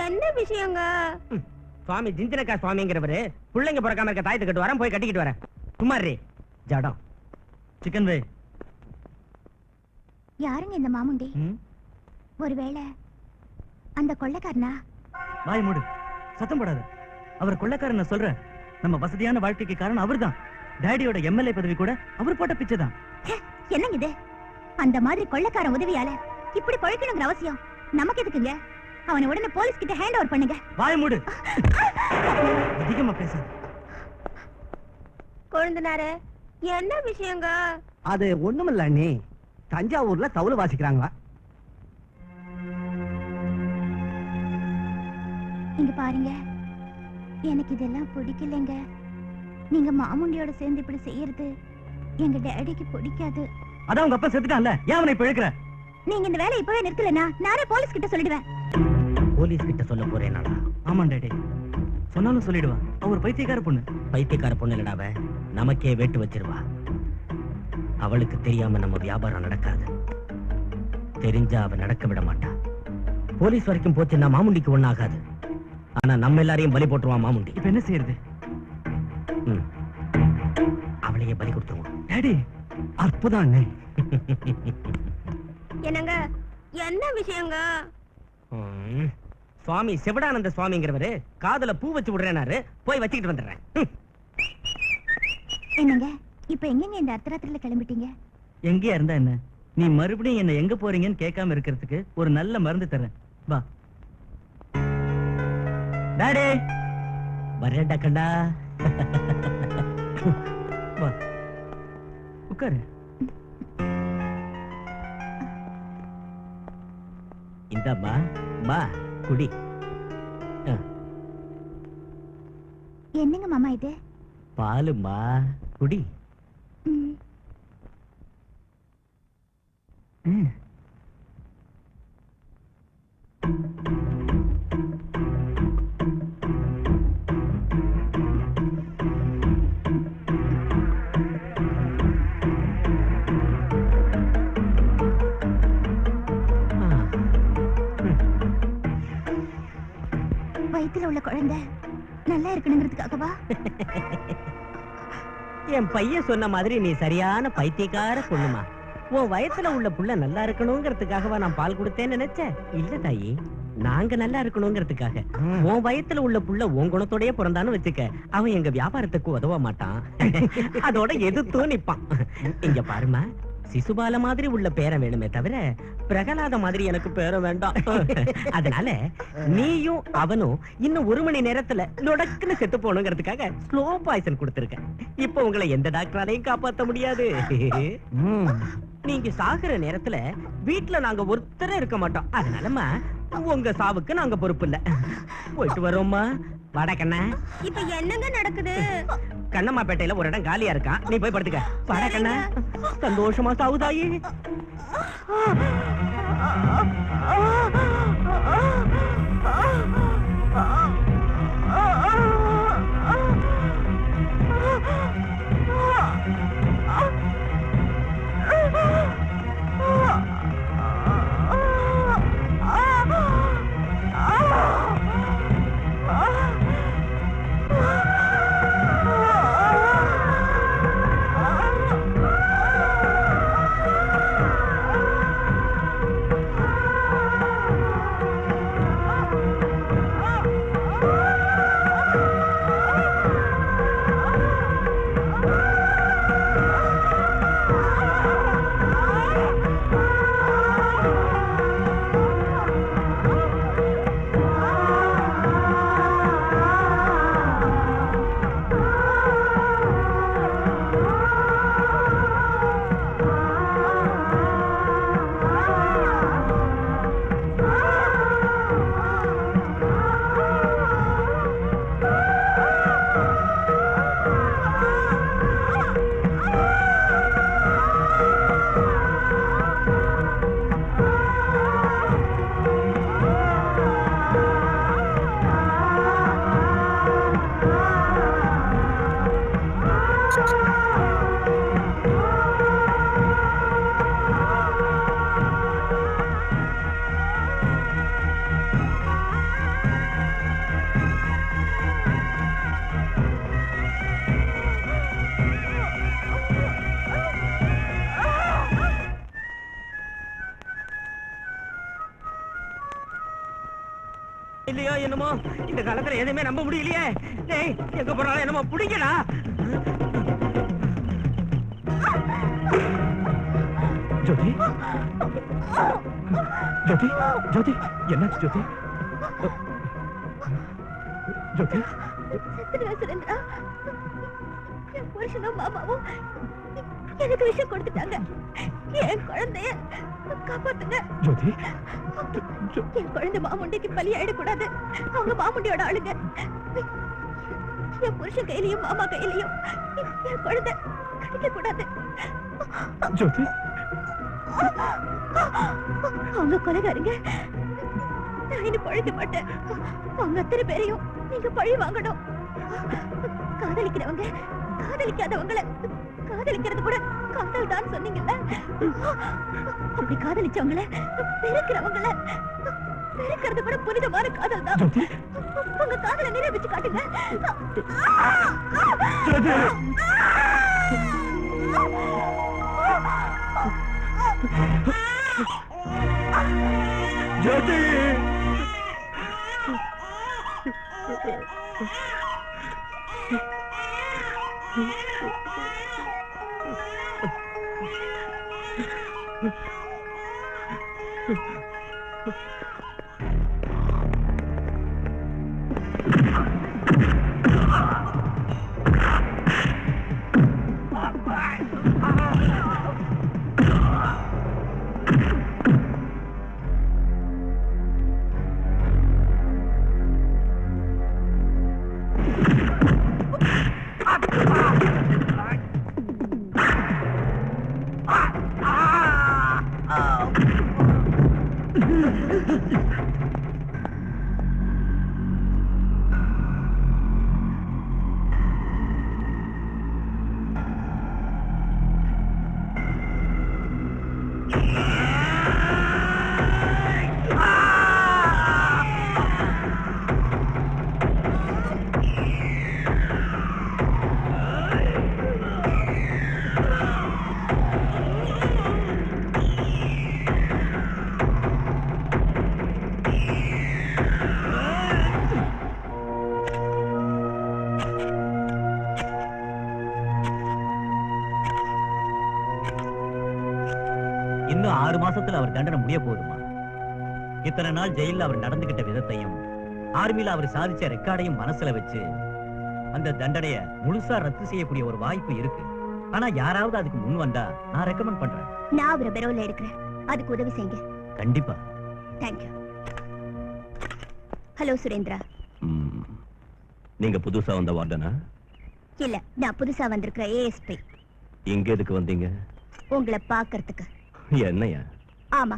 என்ன விஷயங்க?
சுவாமி ஜிஞ்சனக்கா சுவாமிங்கிறவரு பிள்ளைங்க பிறக்காம இருக்க தாயத்தை கட்டு வரேன். போய் கட்டிக்கிட்டு வரேன். சும்மாரி ஜடம் சிக்கன் வே.
யாருங்க இந்த மாமுண்டி? ஒருவேளை அந்த கொள்ளைக்காரனா?
வாய் மூடு, சத்தம் போடாத. அவர் கொள்ளைக்காரன் சொல்ற. நம்ம வசதியான வாழ்க்கைக்கு காரணம் அவர்தான். டாடியோட எம்எல்ஏ பதவி கூட அவர் போட்ட பிச்சை தான்.
என்னங்க இது? அந்த மாதிரி கொள்ளைக்காரன் உதவியால இப்படி பழக்கணுங்கிற அவசியம் நமக்கு எதுக்குங்க? அவனை உடனே போலீஸ் கிட்ட ஹேண்ட் ஓவர் பண்ணுங்க.
வாய் மூடு, அதிகமா பேசாத.
கொழுந்தனாரே, என்ன விஷயங்க?
அது ஒண்ணுமில்ல அண்ணி, தஞ்சாவூர்ல தவுல வாசிக்கிறாங்களா?
இங்க பாருங்க, எனக்கு இதெல்லாம் பிடிக்கலைங்க. நீங்க மாமுண்டியோட சேர்ந்து இப்படி செய்யறது எங்க டேடிக்கு பிடிக்காது.
அதான் உங்க அப்பா செத்துட்டான்ல, ஏன் அவனை இப்ப இழுக்கிற?
நீங்க இந்த வேலையை இப்பவே நிறுத்தலனா நானே போலீஸ் கிட்ட சொல்லிடுவேன்.
போலீஸ் கிட்ட சொல்ல போறேன் நானா?
ஆமா டேடி, சொன்னாலும் சொல்லிடுவா. அவர் பைத்தியக்கார பொண்ணு.
பைத்தியக்கார பொண்ணு இல்லடாவ, நமக்கே வேட்டு வச்சிருவா. அவளுக்கு தெரியாம நம்ம வியாபாரம் நடக்காது. தெரிஞ்சா அவ நடக்க விட மாட்டா. போலீஸ் வரைக்கும் போச்சுன்னா மாமுண்டிக்கு ஒண்ணாகாது. ஆனா நம்ம எல்லாரையும் பலி போட்டுருவான் மாமுண்டி.
இப்ப என்ன செய்யறது?
அவளையே பலி கொடுத்துருவான்.
டேடி, அற்புதம் அண்ணே.
என்னங்க, என்ன விஷயங்க?
சுவாமி சிவடானந்த சுவாமிங்கிறவரு காதுல பூ வச்சு விடுறேனாரு, போய் வச்சுக்கிட்டு வந்துடுறேன்.
என்னங்க, இப்ப எங்கங்க இந்த அர்த்தராத்திரில கிளம்பிட்டீங்க?
எங்கேயா இருந்தா என்ன? நீ மறுபடியும் என்ன எங்க போறீங்கன்னு கேட்காம இருக்கிறதுக்கு ஒரு நல்ல மருந்து தரேன். வா டாடி.
வரேன்டா கண்டா.
வா உட்காரு.
இந்தாம்மா, பா குடி.
என்னங்க மாமா இது?
பாலுமா, குடி.
ம்.
ம்.
வயித்துல உள்ள குழந்தை நல்லா இருக்கணுங்கிறதுக்காகவா?
என் பையன் சொன்ன மாதிரி நீ சரியான பைத்தியக்கார பொண்ணுமா. உன் வயசுல உள்ள புள்ள நல்லா இருக்கணுங்கிறதுக்காகவா நான் பால் கொடுத்தேன்னு நினைச்சேன்? இல்ல தாயி, நாங்க நல்லா இருக்கணுங்கிறதுக்காக. உன் வயசுல உள்ள புள்ள உன் குணத்தோடய பிறந்தான்னு வச்சுக்க, அவன் எங்க வியாபாரத்துக்கு உதவ மாட்டான். அதோட எதிர்த்தும் நிப்பான். இங்க பாருமா, சிசுபால மாதிரி உள்ள பேரை வேணுமே தவிர பிரகலாத மாதிரி எனக்கு பேரம் வேண்டாம். அதனால நீயும் அவனும் இன்னும் 1 மணி நேரத்துல நொடக்குன்னு செத்து போகணுங்கிறதுக்காக ஸ்லோ பாய்சன் கொடுத்திருக்க. இப்ப உங்களை எந்த டாக்டராலையும் காப்பாத்த முடியாது. நீங்க சாகுற நேரத்துல வீட்டுல நாங்க ஒருத்தரே இருக்க மாட்டோம். அதனாலமா உங்க சாவுக்கு நாங்க பொறுப்பு இல்ல. போயிட்டு வரோம்மா. வாடா கண்ணா.
இப்ப என்னங்க நடக்குது?
கண்ணம்மாப்பேட்டையில ஒரு இடம் காலியா இருக்கா, நீ போய் படுத்துக்க. வாடா கண்ணா. சந்தோஷமா சாவுதாயி. இல்லையோ என்னமோ இந்த காலத்துல எதுவுமே நம்ப முடியலையே. டேய், எங்க போறாலும் என்னமோ பிடிக்கடா.
ஜோதி, ஜோதி, ஜோதி, என்னாச்சு ஜோதி? ஜோதி,
சுரேந்திரா, என் புருஷனும் மாமாவும் எனக்கு விஷயம் கொடுத்துட்டாங்க. என் குழந்தைய காப்பாத்துங்க.
ஜோதி
என் குழந்தை மாமுண்டிக்கு பலி ஆயிடக்கூடாது. அவங்க மாமுண்டியோட ஆளுங்க. என் புருஷன் கையிலையும் மாமா கையிலையும் என் குழந்தை கிடைக்க கூடாது.
ஜோதி
அவங்க கொலைகாரங்க. நான் இனி பழிக்க மாட்டேன். அவங்க அத்தனை பேரையும் நீங்க பழி வாங்கணும். காதலிக்கிறவங்க காதலிக்காதவங்கள காதலிக்கிறது கூட காதல் தான் சொன்னீங்கல்ல. அப்படி காதலிச்சவங்கள வெறுக்கிறவங்கள வெறுக்கிறது கூட புனிதமான காதல் தான். உங்க காதலை நிரூபிச்சு காட்டுங்க.
ஜோதி
இன்னும் 6 மாசத்துல அவர் தண்டனை முடிய போகுதுமா. இத்தனை நாள் ஜெயில அவர் நடந்துகிட்ட விதத்தையும் ஆர்மியில அவர் சாதிச்ச ரெக்கார்டையும் மனசுல வச்சு அந்த தண்டனைய முழுசா ரத்து செய்யக்கூடிய ஒரு வாய்ப்பு இருக்கு. ஆனா யாராவது அதுக்கு முன் வந்தா நான் ரெக்கமெண்ட் பண்றேன்.
நான் அவரை பெரோல இருக்கிறேன். அதுக்கு உதவி செய்யுங்க.
கண்டிப்பா.
தேங்க்யூ. ஹலோ சுரேந்திரா.
நீங்க புதுசா வந்த வார்டனா?
இல்ல, நான் புதுசா வந்திருக்கிற ஏஎஸ்பி.
இங்க எதுக்கு வந்தீங்க?
உங்களை பாக்குறதுக்கு.
என்னையா?
ஆமா,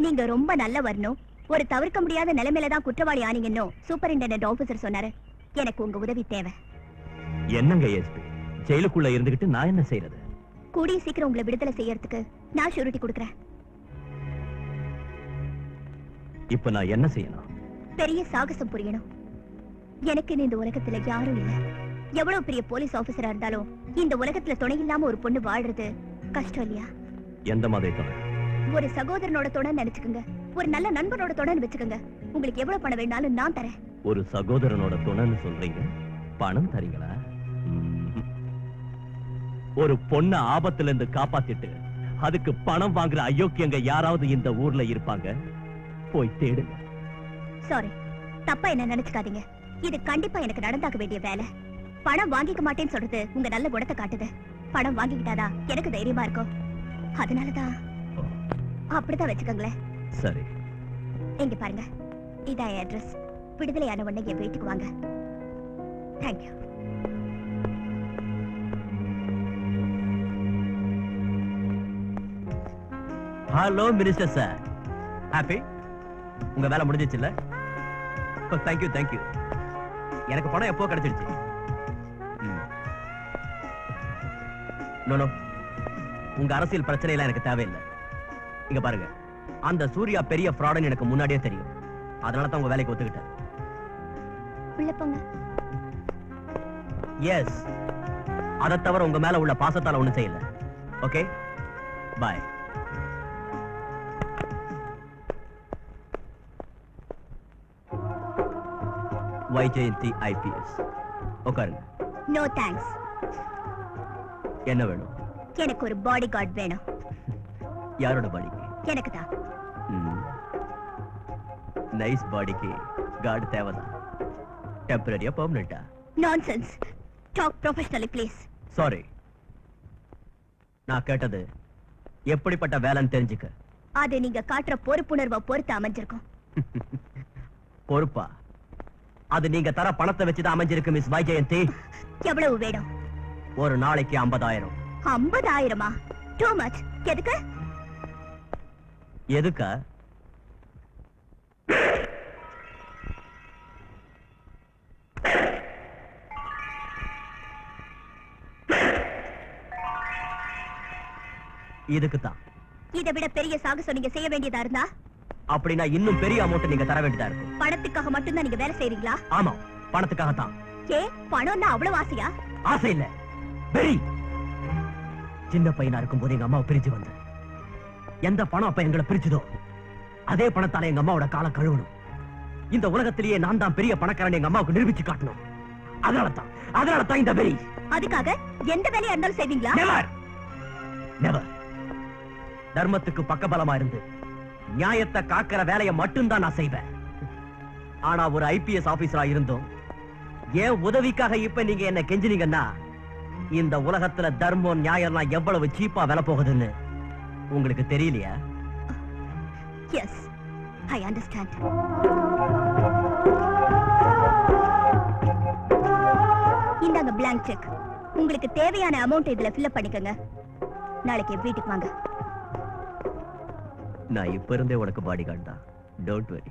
நீங்க ரொம்ப நல்ல வரணும். ஒரு தவிர்க்க முடியாத நிலைமையில தான் குற்றவாளி ஆனீங்கன்னு சூப்பரிண்டெண்டன்ட் ஆபீசர் சொன்னாரு. எனக்கு உங்க உதவி தேவை.
என்னங்க ஏஎஸ்பி, ஜெயிலுக்குள்ள இருந்துகிட்டு நான் என்ன செய்யறது?
கூடிய சீக்கிரம் உங்களை விடுதலை செய்யறதுக்கு நான் ஷூரிட்டி கொடுக்கறேன்.
இப்ப நான் என்ன செய்யணும்?
பெரிய சாகசம் புரியணும். எனக்கு இந்த உலகத்துல யாரும் இல்ல. எவ்வளவு பெரிய போலீஸ் ஆபீசரா இருந்தாலும் இந்த உலகத்துல துணை இல்லாம ஒரு பொண்ணு வாழ்றது கஷ்டம் இல்லையா?
எந்த மாதிரி துணை?
ஒரு சகோதரனோட துணை நினைச்சுக்கோங்க. ஒரு நல்ல நண்பனோட துணை வச்சுக்கோங்க. உங்களுக்கு எவ்வளவு பணம் வேணாலும் நான் தரேன்.
ஒரு சகோதரனோட துணைன்னு சொல்றீங்க, பணம் தரீங்களா? ஒரு பொண்ண ஆபத்துல இருந்து காப்பாத்திட்டு அதுக்கு பணம் வாங்குற அயோக்கியங்க யாராவது இந்த ஊர்ல இருப்பாங்க? போய் தேடுங்க.
சாரி, தப்பா என்ன நினைச்சுக்காதீங்க. இது கண்டிப்பா எனக்கு நடந்தாக்க வேண்டிய வேலை. பணம் வாங்கிக்க மாட்டேன்னு சொல்றது உங்க நல்ல குணத்தை காட்டுது. பணம் வாங்கிக்கிட்டாதான் எனக்கு தைரியமா இருக்கும். அதனாலதான் அப்படிதான் வச்சுக்கோங்களேன்.
சரி,
இங்க பாருங்க, இதான் அட்ரஸ். விடுதலையான உடனே என் வீட்டுக்கு வாங்க. Thank you.
Hello minister sir, happy? உங்க வேலை முடிஞ்சிச்சுல்ல? Thank you thank you. எனக்கு பணம் எப்போ கிடைச்சிடுச்சு. நோ நோ, உங்க அரசியல் பிரச்சனை எல்லாம் எனக்கு தேவையில்லை. இங்க பாருங்க, அந்த சூர்யா பெரிய ஃப்ராடுன்னு எனக்கு முன்னாடியே தெரியும். அதனால தான் உங்க வேலைக்கு ஒத்துக்கிட்டேன்.
உள்ள போங்க.
எஸ், அதை தவிர உங்க மேல உள்ள பாசத்தால ஒண்ணும் செய்யல. Okay, bye. வைஜெயந்தி IPS. உட்காருங்க.
No thanks.
என்ன வேணும்?
எனக்கு ஒரு பாடி கார்டு வேணும்.
யாரோட பாடிக்கு?
எனக்கு தான்.
நைஸ் பாடிக்கு கார்டு தேவைதான். டெம்பரரியா பெர்மனண்டா?
Nonsense. Talk professionally please.
Sorry,
நான் கேட்டது எப்படிப்பட்ட வேலைன்னு தெரிஞ்சுக்க.
அது நீங்க காட்டுற பொறுப்புணர்வை பொறுத்து அமைஞ்சிருக்கும்.
பொறுப்பா? அது நீங்க தர பணத்தை வச்சுதான் அமைஞ்சிருக்கு மிஸ் வைஜெயந்தி.
எவ்வளவு வேணும்?
ஒரு நாளைக்கு 50,000.
50,000-மா? Too much. எதுக்கு?
எதுக்கா? இதுக்குத்தான்.
இதை விட பெரிய சாகசம் நீங்க செய்ய வேண்டியதா இருந்தா
அப்படின்னா இன்னும் பெரிய அமௌண்ட் நீங்க தர வேண்டியதா இருக்கும்.
பணத்துக்காக மட்டும்தான் நீங்க வேலை செய்றீங்களா?
ஆமா, பணத்துக்காகத்தான்.
ஏ, பணம்னா அவ்வளவு ஆசையா?
ஆசை இல்ல, வெறி. சின்ன பையனா இருக்கும் போது எங்க அம்மாவை பிரிஞ்சு வந்த எந்த பணம் அப்ப எங்களை பிரிச்சுதோ அதே பணத்தால எங்க அம்மாவோட காலை கழுவணும். இந்த உலகத்திலேயே நான் தான் பெரிய பணக்காரன் எங்க அம்மாவுக்கு நிரூபிச்சு காட்டணும். அதனாலதான் இந்த வெறி.
அதுக்காக எந்த வேலையா இருந்தாலும் செய்வீங்களா?
Never never. தர்மத்துக்கு பக்கபலமா இருந்து நியாயத்தை காக்கிற வேலையை மட்டும்தான் நான் செய்வேன். ஆனா ஒரு ஐபிஎஸ் ஆபீசரா இருந்தோம் ஏன் உதவிக்காக இப்ப நீங்க என்ன கெஞ்சினீங்கன்னா இந்த உலகத்துல தர்மம் நியாயம்லாம் எவ்வளவு சீப்பா விலை போகுதுன்னு உங்களுக்கு தெரியலையா?
Yes, I understand. இந்தாங்க blank செக். உங்களுக்கு தேவையான அமௌண்ட் இதுல ஃபில் அப் பண்ணிக்கங்க. நாளைக்கு வீட்டுக்கு வாங்க.
நான் இப்ப இருந்தே உனக்கு பாடி கார்டு தான். Don't worry.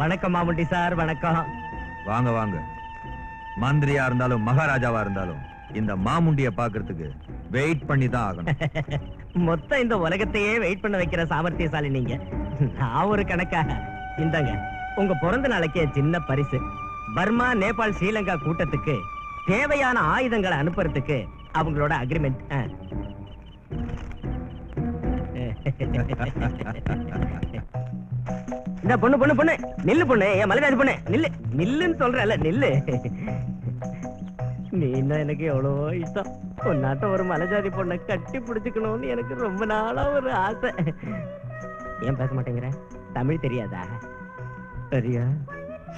வணக்கம் மாமுண்டி சார். வணக்கம்.
வாங்க வாங்க. மந்திரியா இருந்தாலும் மகாராஜாவா இருந்தாலும் இந்த மாமுண்டிய பாக்குறதுக்கு வெயிட் பண்ணி தான் ஆகணும்.
மொத்தம் இந்த உலகத்தையே வெயிட் பண்ண வைக்கிற சாமர்த்தியசாலி நீங்க. நான் ஒரு கணக்கா. இந்தாங்க உங்க பிறந்த நாளைக்கு சின்ன பரிசு. பர்மா, நேபாள், ஸ்ரீலங்கா கூட்டத்துக்கு தேவையான ஆயுதங்களை அனுப்புறதுக்கு அவங்களோட அக்ரிமெண்ட். இந்த பொண்ணு பொண்ணு பொண்ணு நில்லு பொண்ணு. என் மலைராஜ் பொண்ணு நில்லு. நில்லுன்னு சொல்றல, நில்லு. நீ எனக்கு எவ்வளவோ இஷ்டம். பொண்ணாட்ட ஒரு மலைஜாதி பொண்ணை கட்டி பிடிச்சுக்கணும்னு எனக்கு ரொம்ப நாளா ஒரு ஆசை. ஏன் பேச மாட்டேங்கிற? தமிழ் தெரியாதா? சரியா?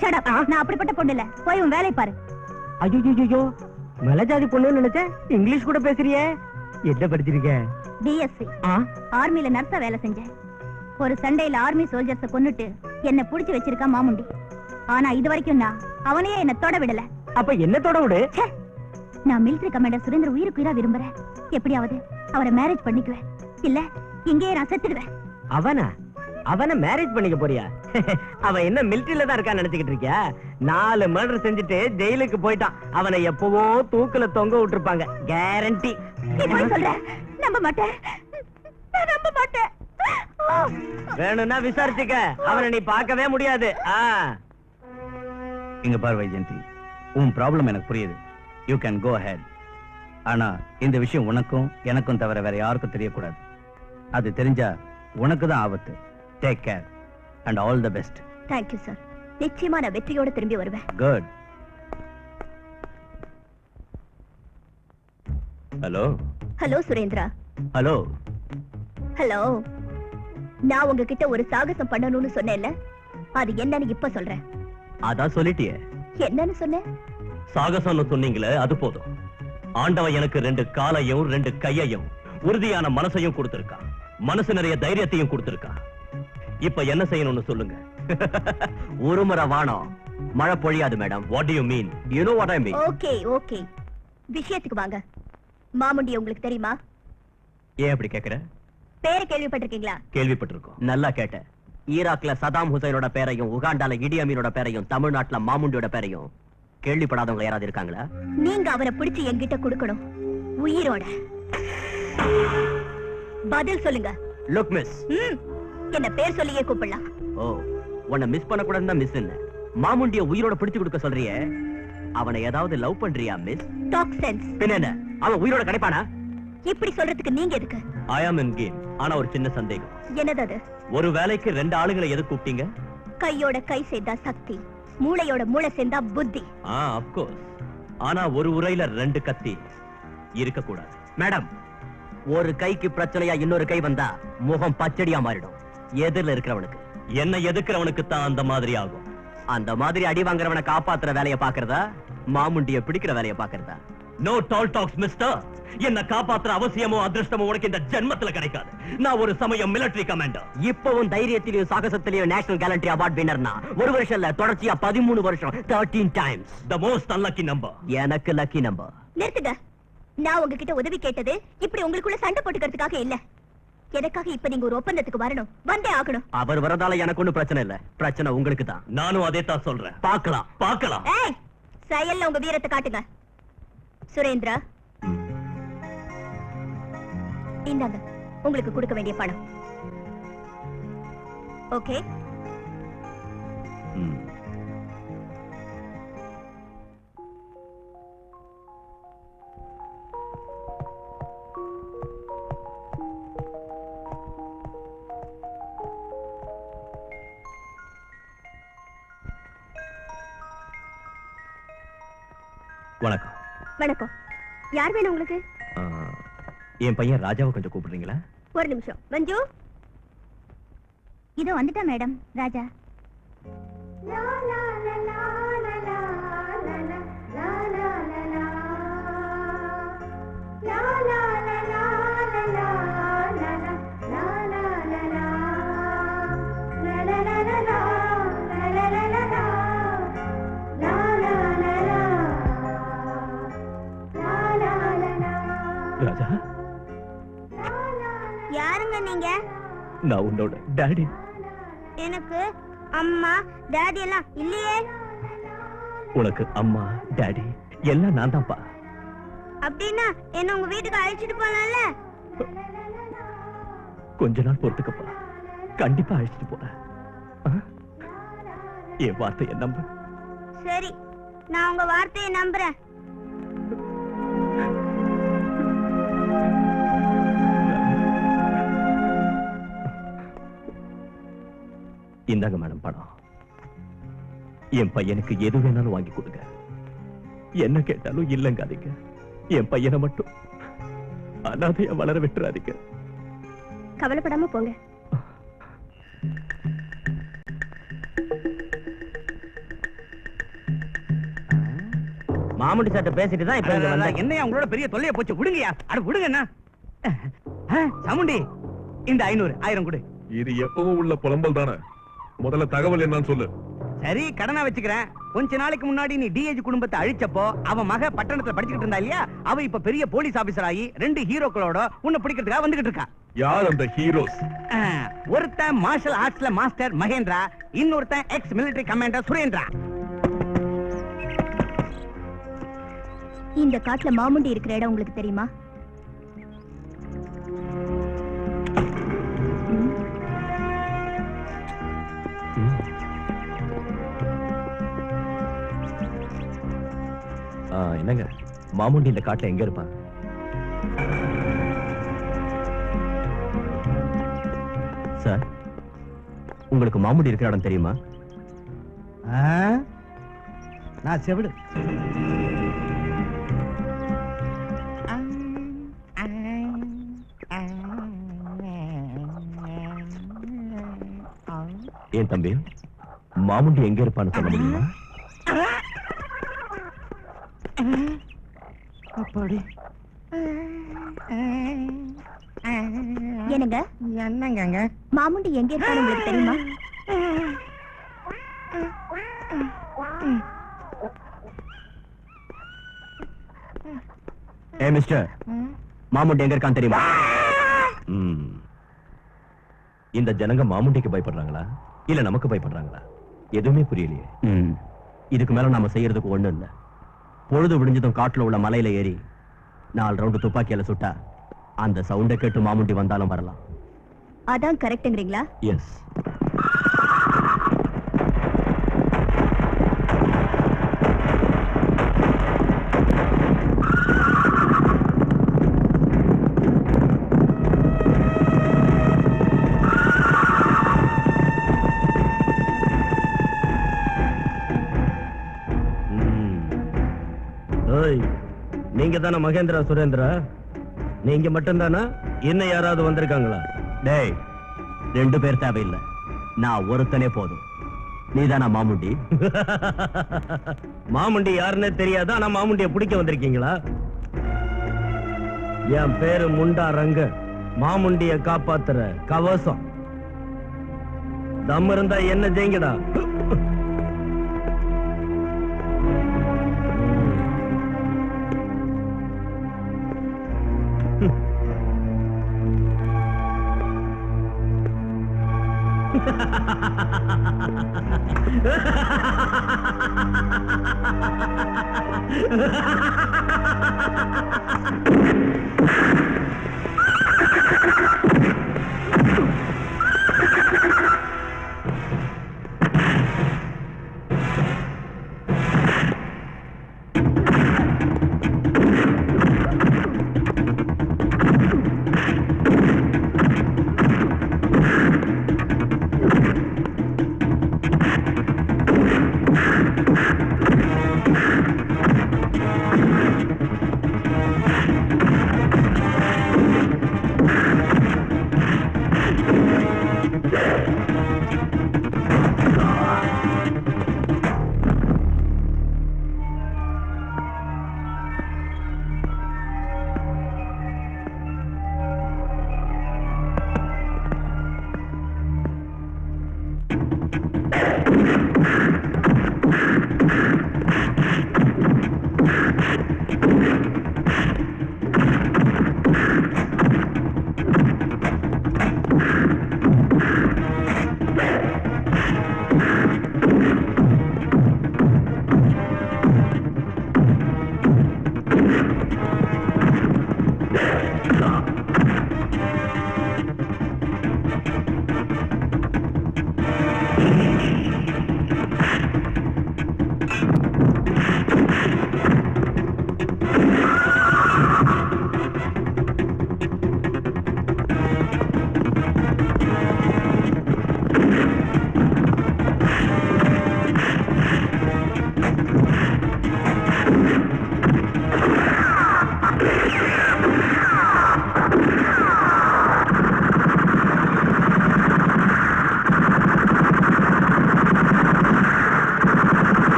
Shut up. நான் அப்படிப்பட்ட பொண்ணு இல்ல. போய் உன் வேலையை பாரு.
ஐயோ, மலைஜாதி பொண்ணுன்னு நினைச்சேன். இங்கிலீஷ் கூட பேசுறியே. என்ன படிச்சிருக்க?
பிஎஸ்சி. ஆர்மில நர்ஸா வேலை செஞ்சேன். ஒரு சண்டையில ஆர்மி சோல்ஜர்ஸ கொன்னுட்டு என்ன புடிச்சு வச்சிருக்கா மாமுண்டி. ஆனா இது வரைக்கும் நான் அவனையே என்ன தொட விடல.
அப்ப என்ன தொட விடு?
நான் மிலிட்டரி கமாண்டர் சுரேந்திர உயிருக்குயிரா விரும்புறேன். எப்படியாவது அவரை மேரேஜ் பண்ணிக்குவேன். இல்ல இங்கேயே நான் செத்துடுவேன்.
அவனை மேரேஜ் பண்ணிக்க போறியா? அவன் என்ன மிலிட்டரியில தான் இருக்கான்னு நினைச்சுக்கிட்டு இருக்கியா? 4 மர்டர் செஞ்சுட்டு ஜெயிலுக்கு போயிட்டான். அவனை எப்பவோ தூக்குல தொங்க விட்டுருப்பாங்க. கேரண்டி.
நீ போய் சொல்ற. நம்ப மாட்டேன். நான் நம்ப மாட்டேன்.
வேணும்னா விசாரிச்சுக்க. அவனை நீ பார்க்கவே முடியாது.
இங்க பார் வைஜெயந்தி, உன் ப்ராப்ளம் எனக்கு புரியுது. You can go ahead. ஆனா இந்த விஷயம் உனக்கும் எனக்கும் தவிர வேற யாருக்கும் தெரியக்கூடாது. அது தெரிஞ்சா உனக்கு தான் ஆபத்து. Take care and all the best.
Thank you sir. நிச்சயமா நான் வெற்றியோட திரும்பி வருவேன்.
Good. Hello.
Hello Surendra.
Hello.
Hello. நான் உங்ககிட்ட ஒரு சாகசம் பண்ணணும்னு சொன்னேன்ல, அது என்னன்னு இப்ப சொல்றேன்.
அதான் சொல்லிட்டியே.
என்னன்னு சொன்னேன்?
சாகசம்னு சொன்னீங்களே, அது போதும். ஆண்டவன் எனக்கு 2 காலையும் 2 கையையும் உறுதியான மனசையும் கொடுத்திருக்கான். மனசு நிறைய தைரியத்தையும் கொடுத்திருக்கான். இப்ப என்ன செய்யணும்னு சொல்லுங்க.
ஒரு முறை வானம் மழை பொழியாது மேடம்.
What do you mean?
You know what I mean?
Okay okay, விஷயத்துக்கு வாங்க. மாமுண்டி உங்களுக்கு தெரியுமா?
ஏன் அப்படி கேக்குற?
பேரை கேள்விப்பட்டிருக்கீங்களா?
கேள்விப்பட்டிருக்கோம்.
நல்லா கேட்ட. ஈராக்ல சதாம் ஹுசைனோட பேரையும், உகாண்டால இடி அமீனோட பேரையும், தமிழ்நாட்டுல மாமுண்டியோட பேரையும் கேள்விப்படாதவங்க யாராவது இருக்காங்களா?
நீங்க அவரை பிடிச்சு என்கிட்ட கொடுக்கணும், உயிரோட. பதில் சொல்லுங்க.
Look miss.
என்ன பேர் சொல்லியே கூப்பிடலாம்.
ஓ, உன்னை மிஸ் பண்ண கூடாதுன்னு மிஸ் இல்ல. மாமுண்டிய உயிரோட பிடிச்சு கொடுக்க சொல்றியே, அவனை ஏதாவது லவ் பண்றியா மிஸ்?
Talk sense.
பின்ன என்ன, அவன் உயிரோட கிடைப்பானா?
இப்படி சொல்றதுக்கு நீங்க எதுக்கு?
I am in game. ஆனா ஒரு சின்ன சந்தேகம்.
என்னது அது?
ஒரு வேலைக்கு 2 ஆளுங்களை எது கூப்பிட்டீங்க?
கையோட கை சேர்ந்தா சக்தி, மூளையோட மூளை சேர்ந்தா புத்தி.
of course. ஆனா ஒரு உரையில 2 கத்தி இருக்க கூடாது.
மேடம், ஒரு கைக்கு பிரச்சனையா இன்னொரு கை வந்தா முகம் பச்சடியா மாறிடும். எதிரில இருக்கிறவனுக்கு.
என்ன எதுக்குறவனுக்கு தான் அந்த மாதிரி ஆகும்.
அந்த மாதிரி அடி வாங்குறவனை காப்பாத்துற வேலையை பாக்குறதா, மாமுண்டிய பிடிக்கிற வேலையை பாக்குறதா?
நோ டால் டாக்ஸ் மிஸ்டர். என்ன காப்பாத்துற அவசியமோ அதிர்ஷ்டமோ உனக்கு இந்த ஜென்மத்துல கிடைக்காது. நான் ஒரு சமயம் மிலிட்டரி கமாண்டர்.
இப்பவும் தைரியத்திலயும் சாகசத்திலயும் நேஷனல் கேலண்டரி அவார்ட் வின்னர்னா ஒரு வருஷம் இல்ல, தொடர்ச்சியா 13 வருஷம், 13 times.
The most unlucky number.
எனக்கு லக்கி நம்பர்.
நிறுத்துங்க. நான் உங்ககிட்ட உதவி கேட்டது இப்படி உங்களுக்குள்ள சண்டை போட்டுக்கிறதுக்காக இல்ல. எனக்காக இப்ப நீங்க ஒரு ஒப்பந்தத்துக்கு வரணும், வந்தே ஆகணும்.
அவர் வரதால எனக்கு ஒண்ணும் பிரச்சனை இல்ல, பிரச்சனை உங்களுக்கு தான்.
நானும் அதே தான் சொல்றேன்.
பார்க்கலாம்.
பார்க்கலாம்.
ஏய், செயல்ல உங்க வீரத்தை காட்டுங்க. சுரேந்திரா, இந்தாங்க உங்களுக்கு கொடுக்க வேண்டிய பணம். ஓகே?
வணக்கம்.
வணக்கம். யார் வேணும் உங்களுக்கு?
என் பையன் ராஜாவை கொஞ்சம் கூப்பிடுறீங்களா?
ஒரு நிமிஷம். மஞ்சு, இதோ வந்துட்டா மேடம். ராஜா.
ராஜா,
யாருங்க நீங்க?
நான் உன்னோட டாடி.
எனக்கு அம்மா டாடி எல்லாம் இல்லையே.
உனக்கு அம்மா டாடி எல்லாம் நான் தான்ப்பா.
அப்படின்னா என்ன உங்க வீட்டுக்கு அழைச்சிட்டு போலாம்ல?
கொஞ்ச நாள் பொறுத்துக்கப்பா, கண்டிப்பா அழைச்சிட்டு போறேன். என் வார்த்தையை நம்பு.
சரி, நான் உங்க வார்த்தையை நம்புறேன்.
இந்தாங்க மேடம் பணம். என் பையனுக்கு எது வேணாலும் வாங்கி கொடுங்க. என்ன கேட்டாலும் இல்லங்காதீங்க. என் பையனை மட்டும் அனாதையா வளர விட்டுறாதீங்க.
கவலைப்படாம போங்க.
மாமுண்டி சார்ட்ட பேசிட்டு தான் இப்ப இங்க வந்தேன்.
என்னையா உங்களோட பெரிய தொல்லைய போச்சு? விடுங்கயா. அட விடுங்க. என்ன சாமுண்டி, இந்த 500 1000 கொடு.
இது எப்பவும் உள்ள புலம்பல் தானே. முதல்ல தகவல் என்னன்னு சொல்லு.
சரி, கடனா வச்சுக்கிறேன். கொஞ்ச நாளைக்கு முன்னாடி நீ டிஏஜி குடும்பத்தை அழிச்சப்போ அவன் மக பட்டணத்துல படிச்சுக்கிட்டு இருந்தா இல்லையா, அவ இப்ப பெரிய போலீஸ் ஆபீசர் ஆகி 2 ஹீரோக்களோட உன்னை பிடிக்கிறதுக்காக வந்துகிட்டு இருக்கா.
யார் அந்த ஹீரோஸ்?
ஒருத்தன் மார்ஷல் ஆர்ட்ஸ்ல மாஸ்டர் மகேந்திரா, இன்னொருத்தன் எக்ஸ் மிலிட்டரி கமாண்டர் சுரேந்திரா.
இந்த காட்டுல மாமுண்டி இருக்கிற இடம் உங்களுக்கு தெரியுமா?
என்னங்க, மாமுண்டி இந்த காட்டுல எங்க இருப்பான்? சார், உங்களுக்கு மாமுண்டி இருக்கிற இடம் தெரியுமா?
நான் செவிடு.
ஏன் தம்பி, மாமுண்டி எங்க இருப்பான்னு சொல்ல முடியுமா?
அப்படி
என்னங்க?
என்னங்க?
மாமுண்டி எங்க இருப்பான்னு உங்களுக்கு தெரியுமா?
மிஸ்டர், மாமுண்டி எங்க இருக்கான்னு தெரியுமா? இந்த ஜனங்க மாமுண்டிக்கு பயப்படுறாங்களா இல்ல நமக்கு பயப்படுறாங்களா? எதுவுமே புரியலையே. இதுக்கு மேல நாம செய்யறதுக்கு ஒண்ணு இல்ல. பொழுது விடிஞ்சதும் காட்டுல உள்ள மலையில ஏறி 4 ரவுண்டு துப்பாக்கியால சுட்டா அந்த சவுண்டை கேட்டு மாமுண்டி வந்தாலும் வரலாம்.
அதான் கரெக்ட்ங்கறீங்களா?
எஸ். நீங்க தானே மகேந்திரா சுரேந்திரா? நீங்க மட்டும்தானா? இன்னும் யாராவது வந்திருக்காங்களா? டேய், 2 பேர் தேவையில்லை, நான் ஒருத்தனே போதும்.
நீதானா மாமுண்டி?
மாமுண்டி யாருன்னு தெரியாதா? ஆனா மாமுண்டிய பிடிக்க வந்திருக்கீங்களா? என் பேரு முண்டா ரங்க. மாமுண்டிய காப்பாத்துற கவசம். தம் இருந்தா என்ன ஜெயிங்கடா.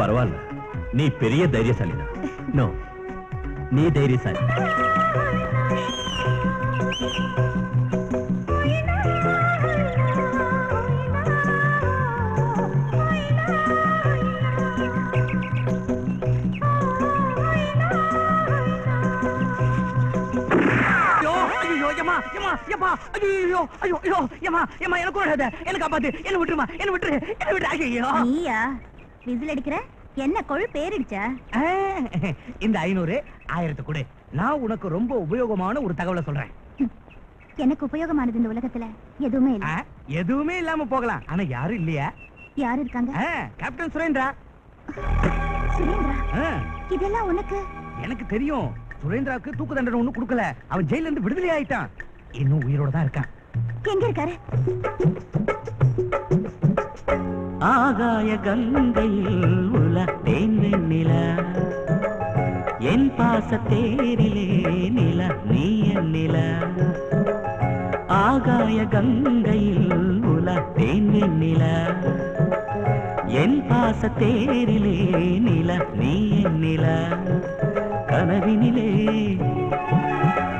பரவாயில்ல, நீ பெரிய தைரியசாலிதான்.
நோ, நீ தைரியசாலி.
நீயா விசில் அடிக்கிற? என்ன கொழு பேரிடுச்சா?
இந்த 500 1000 கொடு. நான் உனக்கு ரொம்ப உபயோகமான ஒரு தகவலை சொல்றேன்.
எனக்கு உபயோகமானது இந்த உலகத்துல எதுவுமே இல்ல.
எதுவுமே இல்லாம போகலாம், ஆனா யாரும் இல்லையா?
யாரு இருக்காங்க?
கேப்டன் சுரேந்திரா.
சுரேந்திரா? இதெல்லாம் உனக்கு?
எனக்கு தெரியும். சுரேந்திராவுக்கு தூக்கு தண்டனை ஒண்ணும் கொடுக்கல. அவன் ஜெயில இருந்து விடுதலை ஆயிட்டான். இன்னும் உயிரோட தான் இருக்கான்.
எங்க இருக்காரு?
ஆகாய கங்கையில் உலத்தேன் வெண்ணில, என் பாச தேரிலே நில நீ என் நில. ஆகாய கங்கையில் உலத்தேன் வெண்ணில, என் பாச தேரிலே நில நீ என் நில. கனவினிலே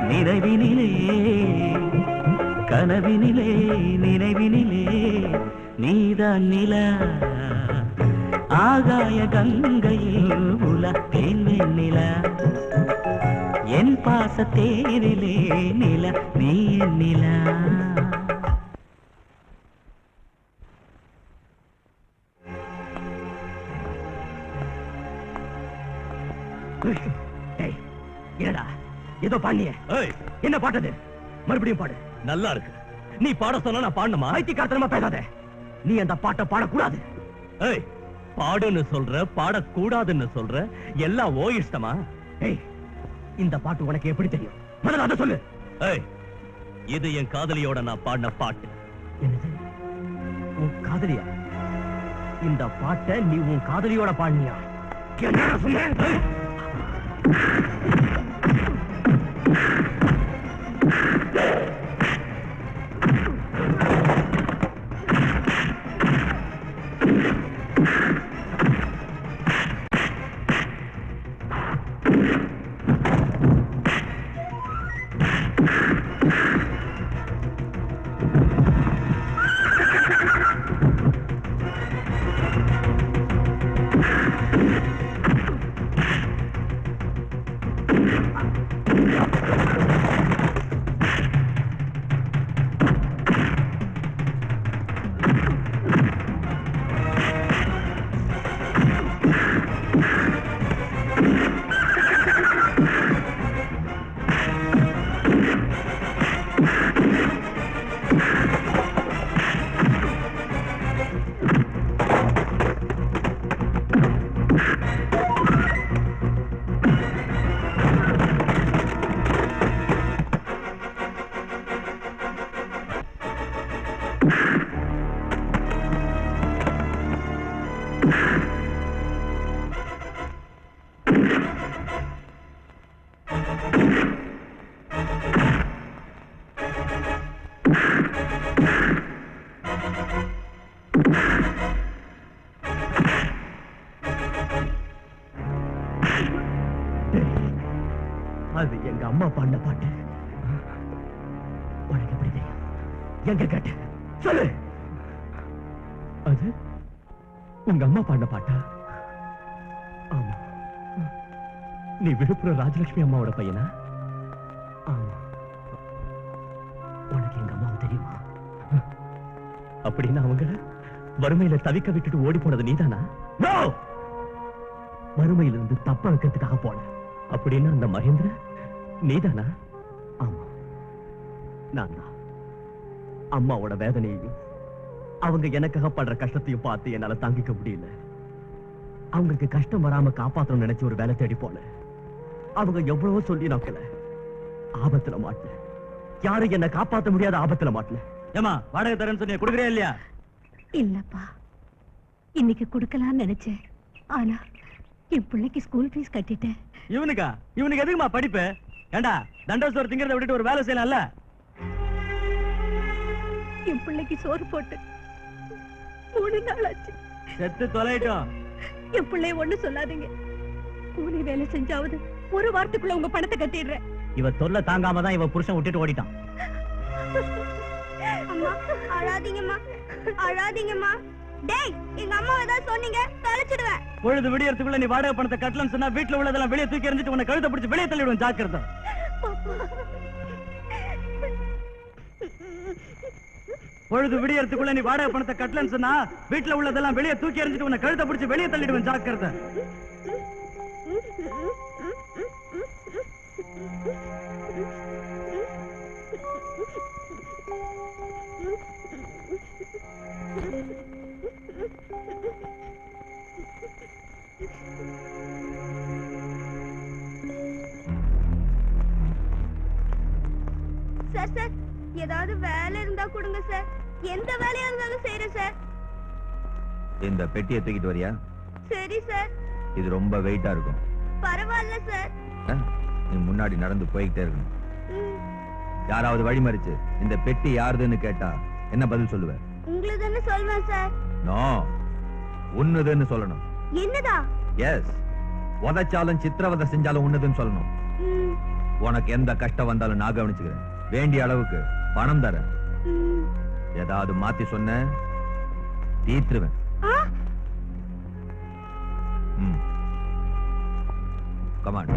நினைவினிலே, கனவினிலே நினைவினிலே நீதான் நில. ஆகாய கங்கையில் உலத்தேன் வெண்ணில, என் பாச தேரிலே நில நீ என் நில.
என்னடா ஏதோ பாண்டிய? என்ன பாட்டது? மறுபடியும் பாடு.
நல்லா இருக்கு. நீ பாட சொன்னா நான் பாடணுமா?
ஐத்தியக்காரத்தனமா பேசாத. நீ அந்த பாட்டை பாடக்கூடாது.
ஏய், பாடுன்னு சொல்ற, பாடக்கூடாதுன்னு சொல்ற, எல்லாம் ஓ இஷ்டமா?
ஏய், இந்த பாட்டு உனக்கு எப்படி தெரியும்? முதல்ல அதை சொல்லு.
ஏய், இது என் காதலியோட நான் பாடின பாட்டு.
என்னது? உன் காதலியா? இந்த பாட்டை நீ உன் காதலியோட பாடினியா? என்ன சொன்ன? அது எங்க அம்மா பாடின பாட்டு. உனக்கு எப்படி தெரியும்? எங்க கேட்ட சொல்லு.
அது உங்க அம்மா பாடின பாட்டா?
ஆமா.
நீ விழுப்புரம் ராஜலட்சுமி அம்மாவோட பையனா?
ஆமா. உனக்கு எங்க அம்மாவை தெரியுமா?
அப்படின்னா அவங்க வறுமையில தவிக்க விட்டுட்டு ஓடி போனது நீதானா?
நோ! வறுமையிலிருந்து தப்ப வைக்கிறதுக்காக போன.
அப்படின்னா அந்த மகேந்திர நீதானா?
ஆமா, நான் தான். அம்மாவோட வேதனையையும் அவங்க எனக்காக படுற கஷ்டத்தையும் பார்த்து என்னால தாங்கிக்க முடியல. அவங்களுக்கு கஷ்டம் வராம காப்பாற்றணும் நினைச்சு ஒரு வேலை தேடி போன. அவங்க எவ்வளவோ சொல்லி நோக்கல. ஆபத்துல மாட்டல. யாரும் என்ன காப்பாற்ற முடியாத ஆபத்துல மாட்டல.
ஏமா வாடகை தரேன்னு சொன்னியா, கொடுக்குறியா இல்லையா?
இல்லப்பா, இன்னைக்கு கொடுக்கலாம்னு நினைச்சேன். ஆனா என் பிள்ளைக்கு ஸ்கூல் ஃபீஸ் கட்டிட்டேன்.
இவனுக்கு எதுக்குமா படிப்பு? ஏண்டா தண்டோசோர் திங்கிறத விட்டுட்டு ஒரு வேலை செய்யலாம்ல?
என் பிள்ளைக்கு சோறு போட்டு 3 நாள் ஆச்சு.
செத்து தொலைட்டோம்.
என் பிள்ளைய ஒண்ணு சொல்லாதீங்க. கூலி வேலை செஞ்சாவது ஒரு வாரத்துக்குள்ள உங்க பணத்தை கட்டிடுறேன்.
இவ தொல்லை தாங்காம தான் இவ புருஷன் விட்டுட்டு ஓடிட்டான்.
அம்மா அழாதீங்கம்மா, அழாதீங்கம்மா. டேய், எங்க அம்மா ஏதாவது சொன்னீங்க தொலைச்சிடுவேன்.
பொழுது விடியறதுக்குள்ள நீ வாடகை பணத்தை கட்டலன்னு சொன்னா வீட்டுல உள்ளதெல்லாம் வெளியே தூக்கி எறிஞ்சிட்டு உன்னை கழுத்தை பிடிச்சு வெளியே தள்ளிடுவேன். ஜாக்கிரதை. பொழுது விடியறதுக்குள்ள நீ வாடகை பணத்தை கட்டலன்னு சொன்னா வீட்டுல உள்ளதெல்லாம் வெளியே தூக்கி எறிஞ்சிட்டு உன்னை கழுத்தை பிடிச்சு வெளியே தள்ளிடுவேன். ஜாக்கிரதை.
சார் சார், ஏதாவது வேலை இருந்தா கொடுங்க சார். எந்த வேலையா இருந்தாலும் செய்யறேன் சார்.
இந்த பெட்டியை தூக்கிட்டு வரியா?
சரி சார்.
இது ரொம்ப வெயிட்டா இருக்கும்.
பரவாயில்ல சார்.
நீ முன்னாடி நடந்து போய்கிட்டே இருக்கணும். யாராவது வழி மறிச்சு இந்த பெட்டி யாருதுன்னு கேட்டா என்ன பதில் சொல்லுவ?
உங்களுதுன்னு சொல்வேன் சார்.
நோ, உன்னுதுன்னு சொல்லணும்.
என்னதா?
எஸ், உதைச்சாலும் சித்திரவதை செஞ்சாலும் உன்னுதுன்னு சொல்லணும். உனக்கு எந்த கஷ்டம் வந்தாலும் நான் கவனிச்சுக்கிறேன். வேண்டிய அளவுக்கு பணம் தரேன். ஏதாவது மாத்தி சொன்ன தீத்துருவேன். கமான்.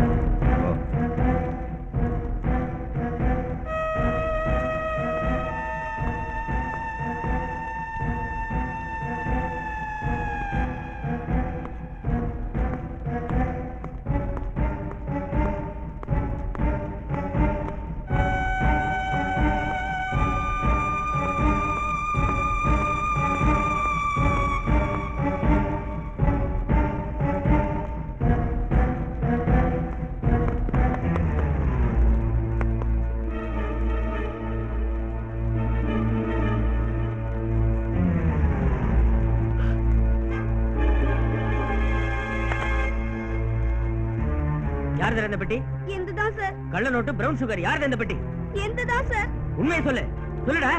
யார் இந்த பெட்டி?
எந்ததான் சார்?
கள்ள நோட்டு, பிரவுன் சுகர். யார் இந்த பெட்டி?
எந்ததான் சார்?
உண்மையை சொல்லு. சொல்லுடா.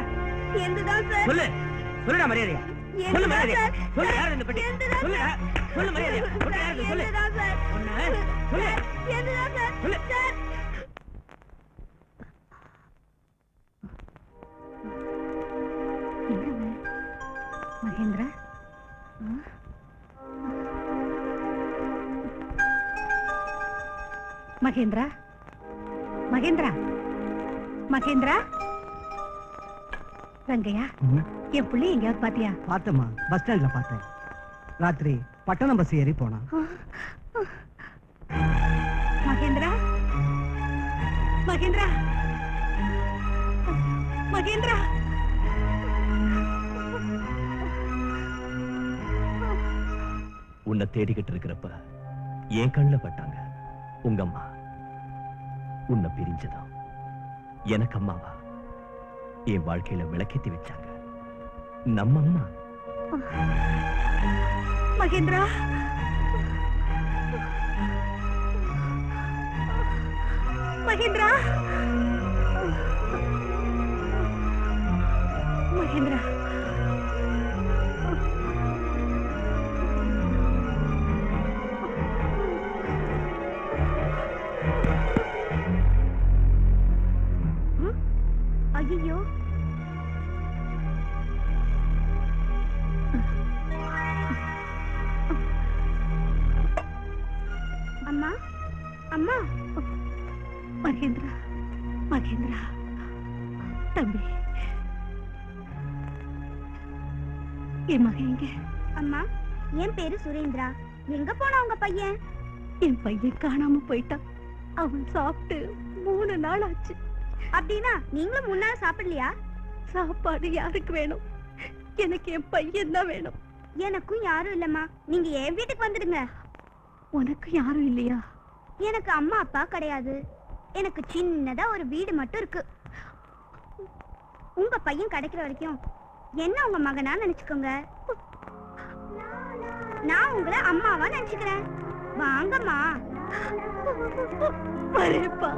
எந்ததான் சார்?
சொல்லு. சொல்லுடா மரியாதையா. சொல்லு மரியாதையா. சொல்லு யார் இந்த பெட்டி? சொல்லுடா. சொல்லு மரியாதையா. சொல்லு யார் இது? சொல்லு.
எந்ததான் சார்?
சொல்லு.
எந்ததான் சார்?
சொல்லு.
சார்.
மகேந்திரா, மகேந்திரா, மகேந்திரா, மகேந்திரா. ரங்கையா, என் பிள்ளை எங்கேயாவது பாத்தியா?
பார்த்தமா, பஸ் ஸ்டாண்ட்ல பார்த்தேன். ராத்திரி பட்டணம் பஸ் ஏறி போனா.
மகேந்திரா, மகேந்திரா, மகேந்திரா.
உன்னை தேடிக்கிட்டு இருக்கிறப்ப என் கண்ணுல பட்டாங்க உங்க அம்மா. உன்னை பிரிஞ்சதும் எனக்கு அம்மாவா என் வாழ்க்கையில விளக்கேத்தி வச்சாங்க நம்ம அம்மா.
மகேந்திரா, மகேந்திரா, மகேந்திரா.
ஐயோ, அம்மா, அம்மா.
மகேந்திரா, மகேந்திரா, தம்பி, என் மகன் எங்க?
அம்மா, என் பேரு சுரேந்திரா. எங்க போனா உங்க பையன்?
என் பையன் காணாம போயிட்டான். அவன் சாப்பிட்டு 3 நாள் ஆச்சு.
அப்படின்னா நீங்களும் முன்னால சாப்பிடலையா?
சாப்பாடு யாருக்கு வேணும்? எனக்கு என் பையன் தான் வேணும்.
எனக்கும் யாரும் இல்லம்மா. நீங்க என் வீட்டுக்கு வந்துடுங்க.
உனக்கு யாரும் இல்லையா?
எனக்கு அம்மா அப்பா கிடையாது. எனக்கு சின்னதா ஒரு வீடு மட்டும் இருக்கு. உங்க பையன் கிடைக்கிற வரைக்கும் என்ன உங்க மகனா நினைச்சுக்கோங்க. நான் உங்களை அம்மாவா நினைச்சுக்கிறேன். வாங்கம்மா.
வரேப்பா.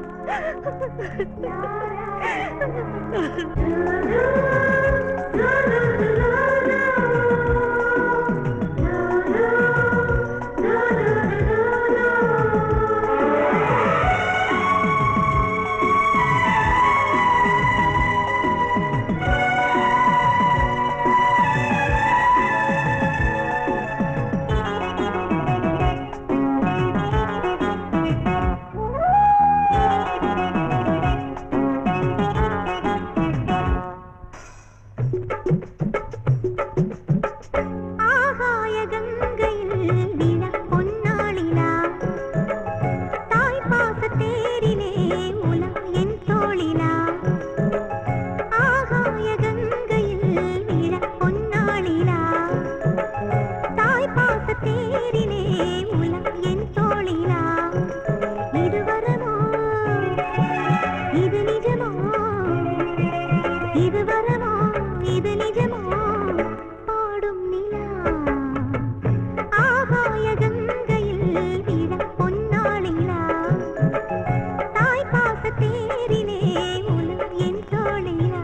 விழ பொன்னாளிலா தாய் பாச தேரிலே உலா என் தோளிலா ஆகாய கங்கையில் விழ பொன்னாளிலா தாய் பாச தேரிலே உலா என் தோளிலா இது வரமோ இது நிஜமோ இது வரமோ இது நிஜமோ பாடும் நிலா ஆகாய கங்கையில் விழ பொன்னாளிலா தாய் பாச தேரிலே உலா என் தோளிலா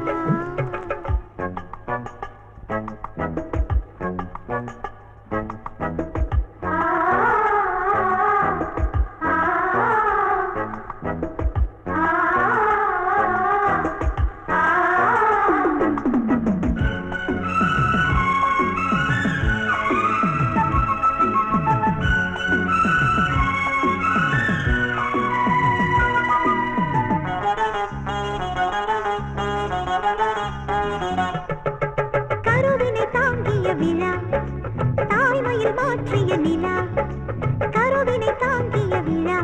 கருவினை தாங்கிய விழா தாய்மையில் மாற்றிய நிலா கருவினை தாங்கிய விழா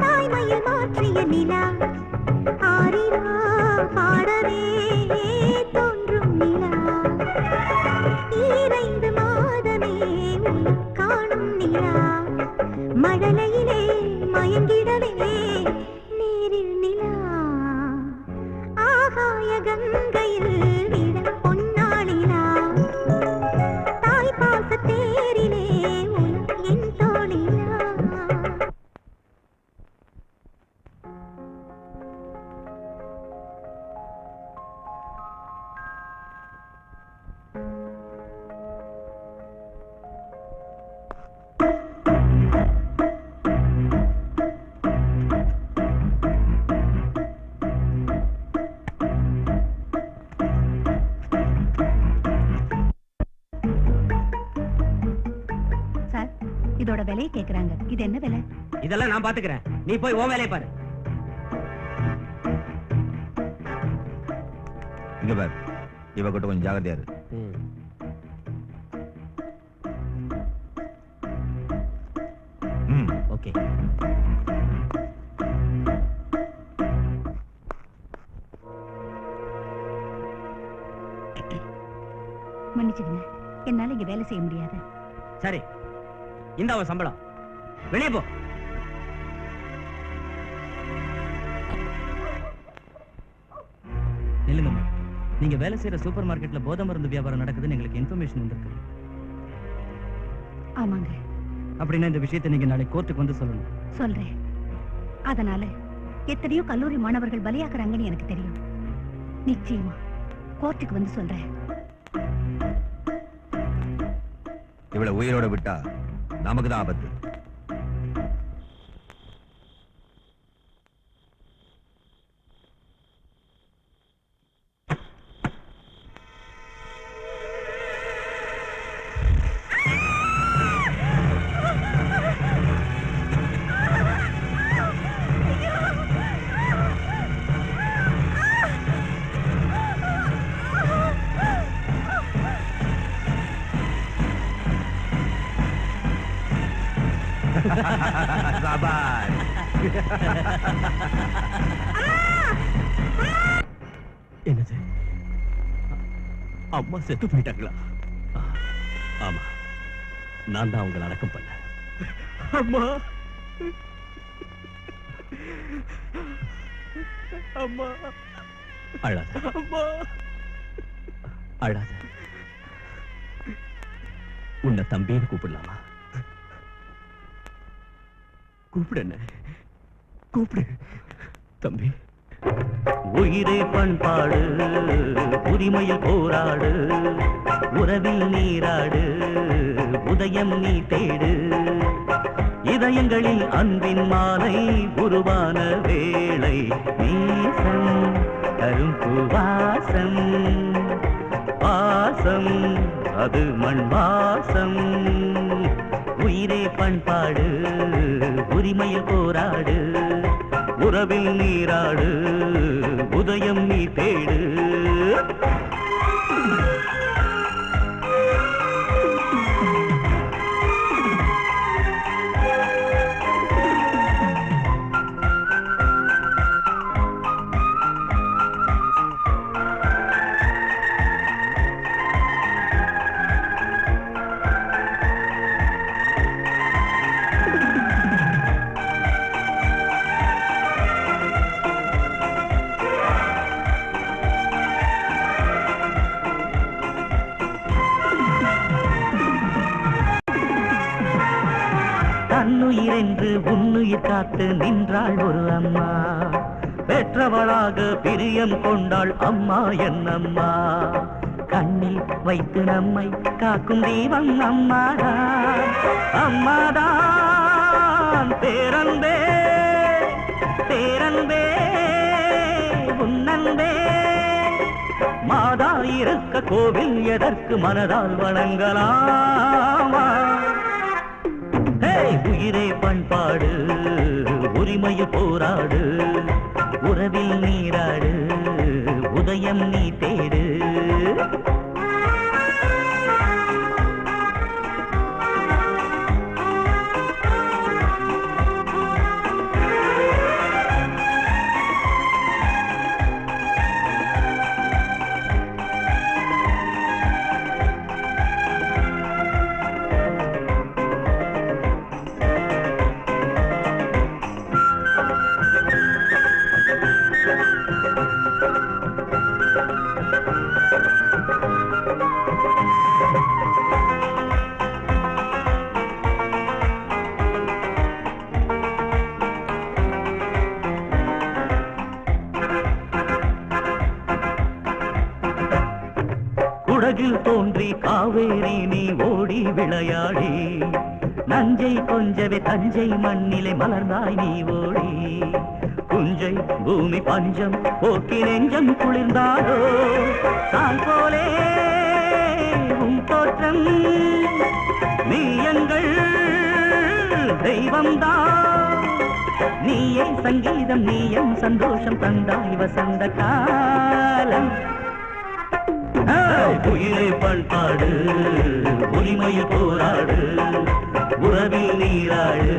தாய்மையில் மாற்றிய நிலா ஆரிரா பாடவே தோன்றும் நிலா ஈரைந்து மாதமே உலா காணும் நிலா மழலையிலே மயங்கிடவே நீரில் நிலா ஆகாய கங்கையில் விழ பொன்னாளிலா தாய் பாச தேரிலே உலா என் தோளிலா சார் இதோட விலையை கேக்குறாங்க இது என்ன விலை
இதெல்லாம் நான் பாத்துக்கிறேன், நீ போய் உன் வேலையை பாரு.
இங்க பாரு, இவ கிட்ட கொஞ்சம் ஜாகிரதையா இரு.
ஓகே.
மன்னிச்சுடுங்க என்னால இங்க வேலை செய்ய முடியாது
சரி, இந்த அவன் சம்பளம், வெளியே போ.
நில்லுங்க, நீங்க வேலை செய்யற சூப்பர் மார்க்கெட்ல போதை மருந்து வியாபாரம் நடக்குதுன்னு எங்களுக்கு இன்ஃபர்மேஷன் வந்திருக்கு.
ஆமாங்க,
அப்படின்னா இந்த விஷயத்தை நீங்க நாளைக்கு கோர்ட்டுக்கு வந்து சொல்லணும்.
சொல்றேன். அதனால எத்தனையோ கல்லூரி மாணவர்கள் பலியாக்குறாங்கன்னு எனக்கு தெரியும். நிச்சயமா கோர்ட்டுக்கு வந்து சொல்றேன்.
இவளை உயிரோட விட்டா நமக்கு தான் ஆபத்து.
என்னது, அம்மா செத்து போயிட்டாங்களா? ஆமா, நான் தான் அவங்களை அடக்கம் பண்ண. அம்மா, அம்மா, அழாத அம்மா, அழாத. உன்னை தம்பின்னு கூப்பிடலாமா? கூப்பிடு, என்ன கூப்பிடு தம்பி.
உயிரே பண்பாடு, உரிமையில் போராடு, உறவில் நீராடு, உதயம் நீ தேடு. இதயங்களில் அன்பின் மாலை உருவான வேளை, நீசம் தரும் பூவாசம், வாசம் அது மண் வாசம். உயிரே பண்பாடு, உரிமையில் போராடு, உறவில் நீராடு, உதயம் நீ தேடு. என்னுயிரென்று உன்னுயிர் காத்து நின்றாள் ஒரு அம்மா. பெற்றவளாக பிரியம் கொண்டாள் அம்மா என்னம்மா. கண்ணில் வைத்து நம்மை காக்கும் தெய்வம் அம்மாதான். அம்மாதான் பேரன்பே பேரன்பே உன்னன்பே. மாதா இருக்க கோவில் எதற்கு மனதால் வணங்கலாமா? உயிரே பண்பாடு உரிமையில் போராடு. உறவில் நீராடு உதயம் நீ தேடு. உலகில் தோன்றி காவேரி நீ ஓடி விளையாடி. நஞ்சை கொஞ்சவே தஞ்சை மண்ணிலே மலர்ந்தாய் நீ ஓடி. குஞ்சை பூமி பஞ்சம் போக்கி நெஞ்சம் குளிர்ந்தாரோ. தான் போலே உன் தோற்றம் நீ எங்கள் தெய்வம்தான். நீயே சங்கீதம் நீயும் சந்தோஷம் தந்தாய் வசந்த காலம். உயிரை பண்பாடு உரிமையில் போராடு. உறவில் நீராடு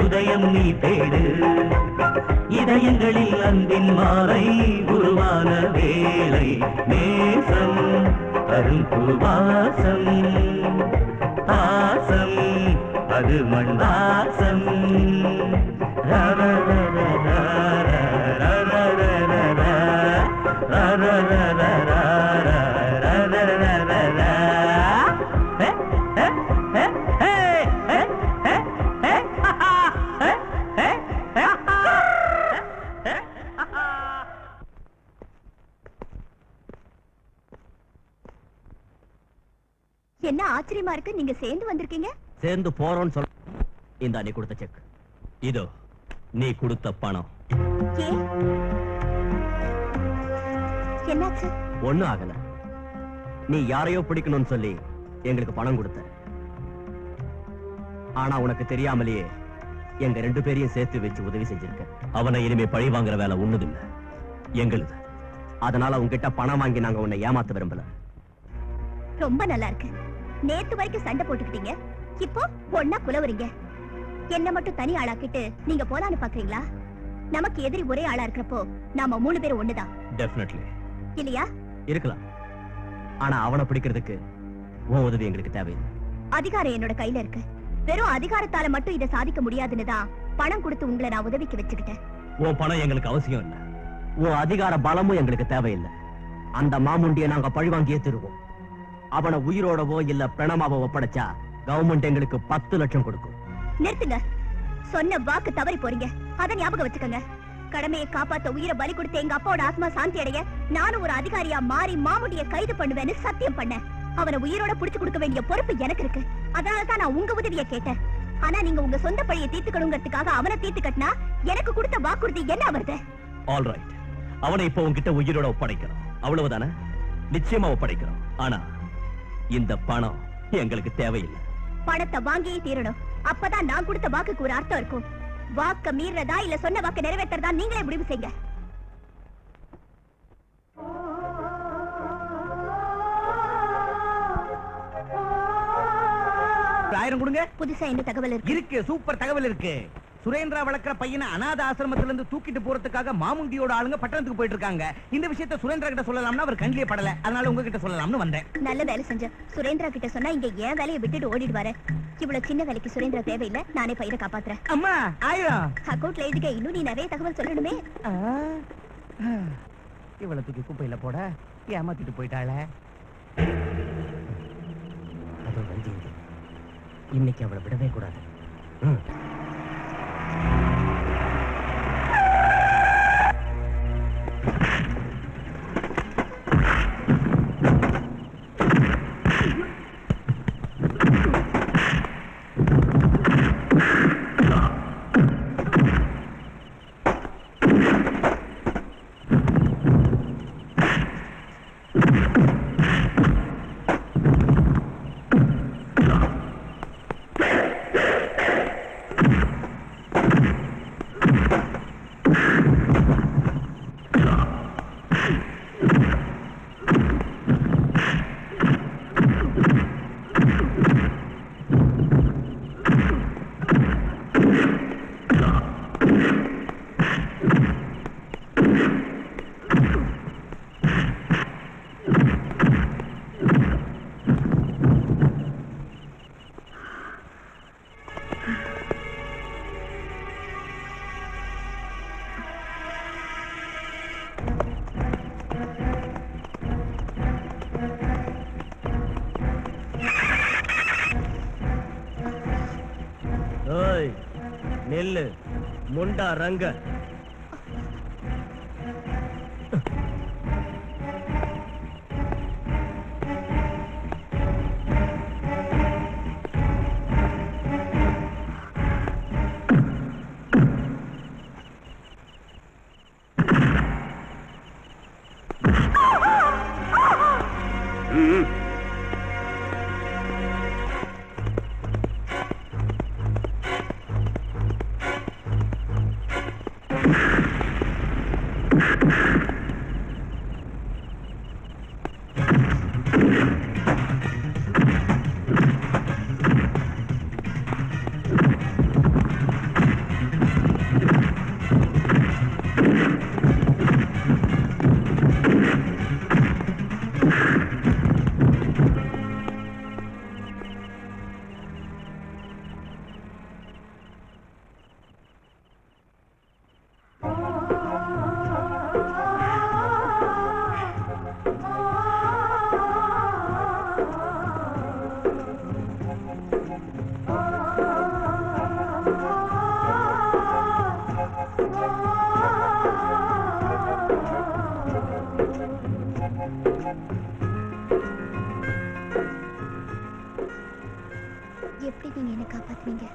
உதயம் நீ தேடு. இதயங்களில் அன்பின் மாலை உருவான வேளை. நேசம் தரும் பூவாசம் பாசம் அது மண்வாசம்.
என்ன ஆச்சரியமா இருக்கு, நீங்க சேர்ந்து வந்திருக்கீங்க.
சேர்ந்து போறோம்னு சொல்ல. இந்த நீ கொடுத்த செக்.
இதோ நீ கொடுத்த பணம்.
என்னாச்சு?
ஒண்ணும் ஆகல. நீ யாரையோ பிடிக்கணும்னு சொல்லி எங்களுக்கு பணம் கொடுத்த. ஆனா உனக்கு தெரியாமலேயே எங்க 2 பேரையும் சேர்த்து வச்சு உதவி செஞ்சிருக்க.
அவனை இனிமே பழி வாங்குற வேலை ஒண்ணுதில்லை, எங்களுது.
அதனால உன்கிட்ட பணம் வாங்கி நாங்க உன்னை ஏமாத்த விரும்பல.
ரொம்ப நல்லா இருக்கு. நேத்து வரைக்கும் சண்டை போட்டுக்கிட்டீங்க, இப்போ ஒன்னா குலவறீங்க. என்ன மட்டும் தனி ஆளாக்கிட்டு நீங்க போலான்னு பாக்குறீங்களா? நமக்கு எதிரி ஒரே ஆளா இருக்கிறப்போ நாம 3 பேரும் ஒண்ணுதான்.
டெஃபினெட்லி.
இல்லையா?
இருக்கலாம். ஆனா அவனை பிடிக்கிறதுக்கு உன் உதவி எங்களுக்கு தேவையில்லை.
அதிகாரம் என்னோட கையில இருக்கு. வெறும் அதிகாரத்தால மட்டும் இதை சாதிக்க முடியாதுன்னு தான் பணம் கொடுத்து உங்களை நான் உதவிக்கு வச்சுக்கிட்டேன்.
உன் பணம் எங்களுக்கு அவசியம் இல்லை.
உன் அதிகார பலமும் எங்களுக்கு தேவையில்லை. அந்த மாமுண்டியை நாங்க பழிவாங்கியே தருவோம். அவனை உயிரோடவோ இல்ல பிரணமாவோ ஒப்படைச்சா கவர்மெண்ட் எங்களுக்கு 10 லட்சம் கொடுக்கும்.
நிறுத்துங்க. சொன்ன வாக்கு தவறி போறீங்க. அதை ஞாபகம் வச்சுக்கோங்க. கடமையை காப்பாத்த உயிரை பலி கொடுத்த எங்க அப்பாவோட ஆத்மா சாந்தி அடைய நானும் ஒரு அதிகாரியா மாறி மாமுண்டியை கைது பண்ணுவேன்னு சத்தியம் பண்ணேன். அவனை உயிரோட புடிச்சு கொடுக்க வேண்டிய பொறுப்பு எனக்கு இருக்கு. அதனாலதான் நான் உங்க உதவியை கேட்டேன். ஆனா நீங்க உங்க சொந்த பழியை தீர்த்துக்கணுங்கிறதுக்காக அவனை தீர்த்து கட்டினா எனக்கு கொடுத்த வாக்குறுதி என்ன வருது?
All right. அவனை இப்ப உன்கிட்ட உயிரோட ஒப்படைக்கிறோம், அவ்வளவுதானே? நிச்சயமா ஒப்படைக்கிறோம். ஆனா இந்த பணம் எங்களுக்கு தேவையில்லை.
பணத்தை வாங்கியே தீரணும். அப்பதான் நான் கொடுத்த வாக்குக்கு ஒரு அர்த்தம் இருக்கும். வாக்க மீறதா இல்ல சொன்ன வாக்க நிறைவேற்றறதா நீங்களே முடிவு செய்யுங்க.
ஆயிரம் கொடுங்க.
புதுசா என்ன தகவல் இருக்கு?
இருக்கு, சூப்பர் தகவல் இருக்கு. சுரேந்திரா வளர்க்கிற பையனை அநாத ஆசிரமத்துல இருந்து தூக்கிட்டு போறதுக்காக மாமுண்டியோட ஆளுங்க பட்டணத்துக்கு போயிட்டு இருக்காங்க. இந்த விஷயத்தை சுரேந்திரா கிட்ட சொல்லலாம்னா அவர் கண்ணிலே படல. அதனால உங்ககிட்ட சொல்லலாம்னு வந்தேன்.
நல்ல வேலை செஞ்ச. சுரேந்திரா கிட்ட சொன்னா இங்க ஏன் வேலையை விட்டுட்டு ஓடிடுவாரு. இவ்வளவு சின்ன வேலைக்கு சுரேந்திரா தேவையில்லை. நானே பையனை காப்பாத்துறேன்.
அம்மா ஆயிரம்
அக்கௌண்ட்ல எழுதிக்க. இன்னும் நீ நிறைய தகவல் சொல்லணுமே.
இவ்வளவு தூக்கி குப்பையில போட ஏமாத்திட்டு போயிட்டாள.
இன்னைக்கு அவளை விடவே கூடாது. நெல்லு முண்டா ரங்க
எப்படி நீங்க என்ன காப்பாத்துவீங்க?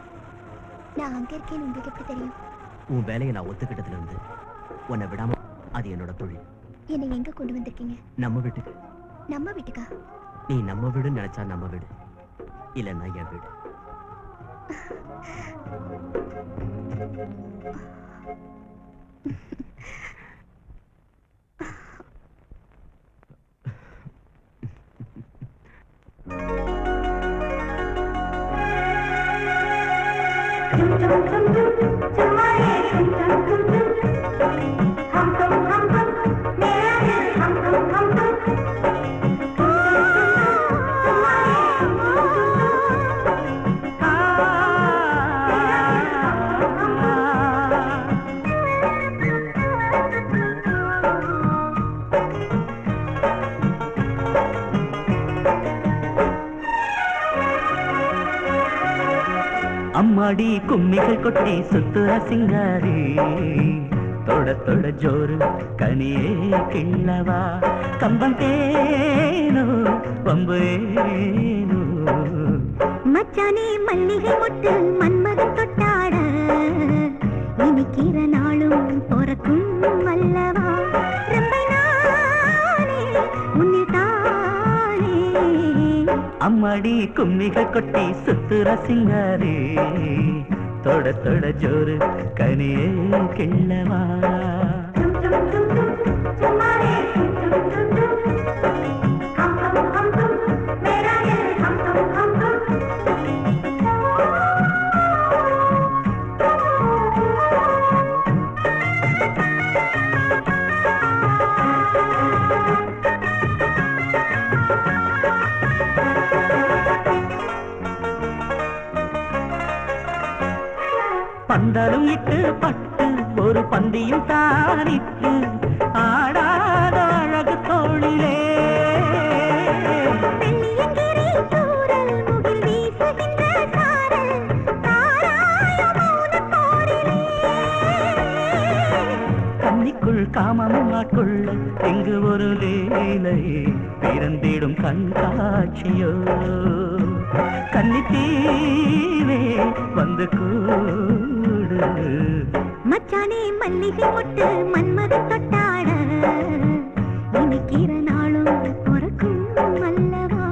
நான் அங்க இருக்கேன்னு உங்களுக்கு எப்படி தெரியும்?
உன் வேலையை நான் ஒத்துக்கிட்டதுல இருந்து உன்னை விடாம அது என்னோட தொழில்.
என்னை எங்க கொண்டு வந்திருக்கீங்க?
நம்ம வீட்டுக்கு.
நம்ம வீட்டுக்கா?
நீ நம்ம வீடுன்னு நினைச்சா நம்ம வீடு, இல்லைன்னா என் வீடு.
அம்மாடி கும்மிகள் கொட்டி சுத்துற சிங்காரி தொட தொட ஜோறு கனியே கிள்ளவா கம்பம் தேனோ பம்பேனோ
மச்சானே மல்லிகை மொட்டு மன்மகன் தொட்டாட இனிக்கிற நாளும் பொறக்கும் வல்லவா ரம்பை நானே உன்னிதானே
அம்மாடி கும்மிகள் கொட்டி சுத்துற சிங்காரி தொட தொட ஜோறு கனியே கிள்ளவா பந்தலும் இட்டு பட்டு ஒரு பந்தியும் தானிட்டு ஆடாத அழகு தோழிலே
வெள்ளியங்கிரி தூரல் முகில் வீசுகின்ற சாரல் தாராட்டு
காமமும் ஆட்கொள்ள இங்கு ஒரு லீலை பிறந்திடும் கண்காட்சியோ கன்னித்தீவே வந்து கூடு
மச்சானே மல்லிகை முட்டு மன்மத தொட்டாட இன்னைக்கிற நாளும் பொறுக்கும் அல்லவா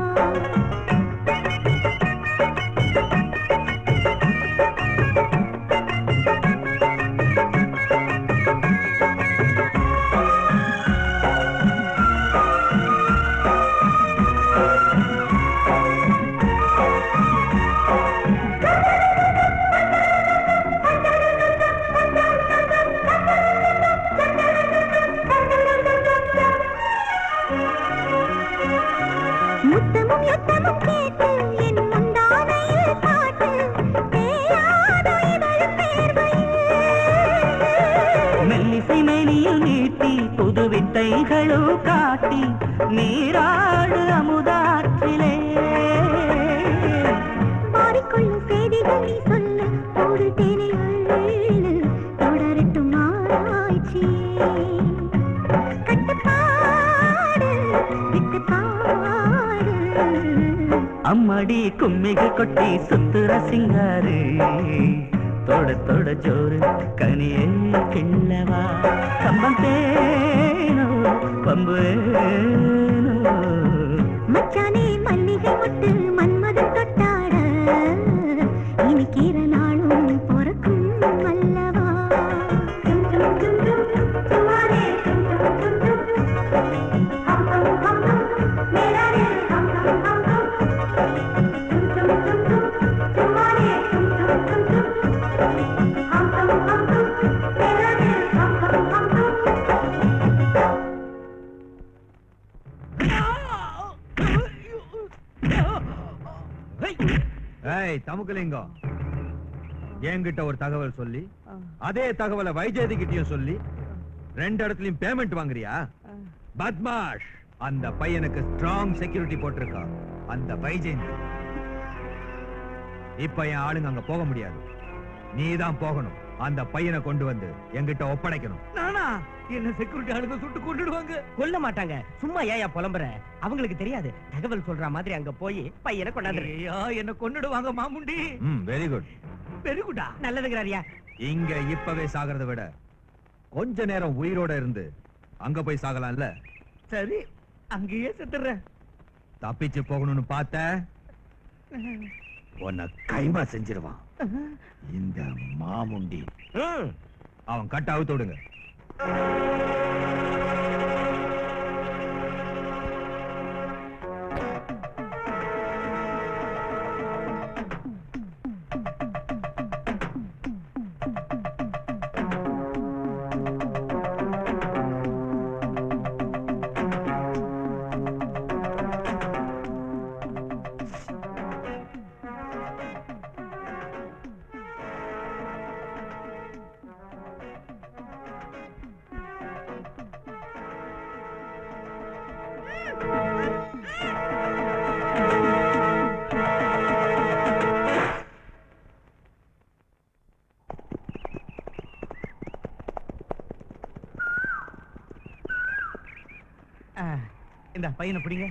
முத்தமும் யுத்தமும் கேட்டு என் முந்தானையில் பாட்டு தேயாதோ இதழ் பேர்வையில்
மெல்லிசை மேனியில் நீட்டி புது வித்தைகளும் காட்டி நீராடு அமுதாற்றிலே
மாறிக்கொள்ளும் செய்திகள் நீ சொல்லு ஒரு தேனை அள்ளு தொடரட்டும் ஆராய்ச்சி கட்டுப்பாடு விட்டுப்பாடு
அம்மடி கும்மிகள் கொட்டி சுத்துற சிங்காரு தொட தொட ஜோறு கனியே கிண்ணவா கம்பம் தேனோ பம்பு ஏனோ.
மச்சானே மல்லிகை முட்டு மன்மத தொட்டாட இன்னைக்கிற நாளும் பொறுக்கும் அல்லவா
ஏய் தமுக்கலிங்கம், என்கிட்ட ஒரு தகவல் சொல்லி அதே தகவலை வைஜெயந்தி கிட்டயும் சொல்லி ரெண்டு இடத்துலயும் பேமெண்ட் வாங்குறியா? பத்மாஷ், அந்த பையனுக்கு ஸ்ட்ராங் செக்யூரிட்டி போட்டிருக்கா அந்த வைஜெயந்தி. இப்ப என் ஆளுங்க அங்க போக முடியாது, நீதான் போகணும். அந்த பையனை கொண்டு வந்து என்கிட்ட ஒப்படைக்கணும்.
நானா? என்ன செக்யூரிட்டி ஆளுங்க சுட்டு கொண்டுடுவாங்க.
கொல்ல மாட்டாங்க, சும்மா ஏயா புலம்புற? அவங்களுக்கு தெரியாது, தகவல் சொல்ற மாதிரி அங்க போய் பையனை கொண்டாந்து.
ஐயா, என்ன கொன்னுடுவாங்க மாமுண்டி.
வெரி குட்,
வெரி குட்டா.
நல்லதுங்கிறாரியா?
இங்க இப்பவே சாகிறத விட கொஞ்ச நேரம் உயிரோட இருந்து அங்க போய் சாகலாம்ல.
சரி, அங்கேயே செத்துறேன்.
தப்பிச்சு போகணும்னு பார்த்த உன்னை கைமா செஞ்சிருவான் இந்த மாமுண்டி. அவன் கட்ட அவுத்து விடுங்க.
இந்த பையனை பிடிங்க.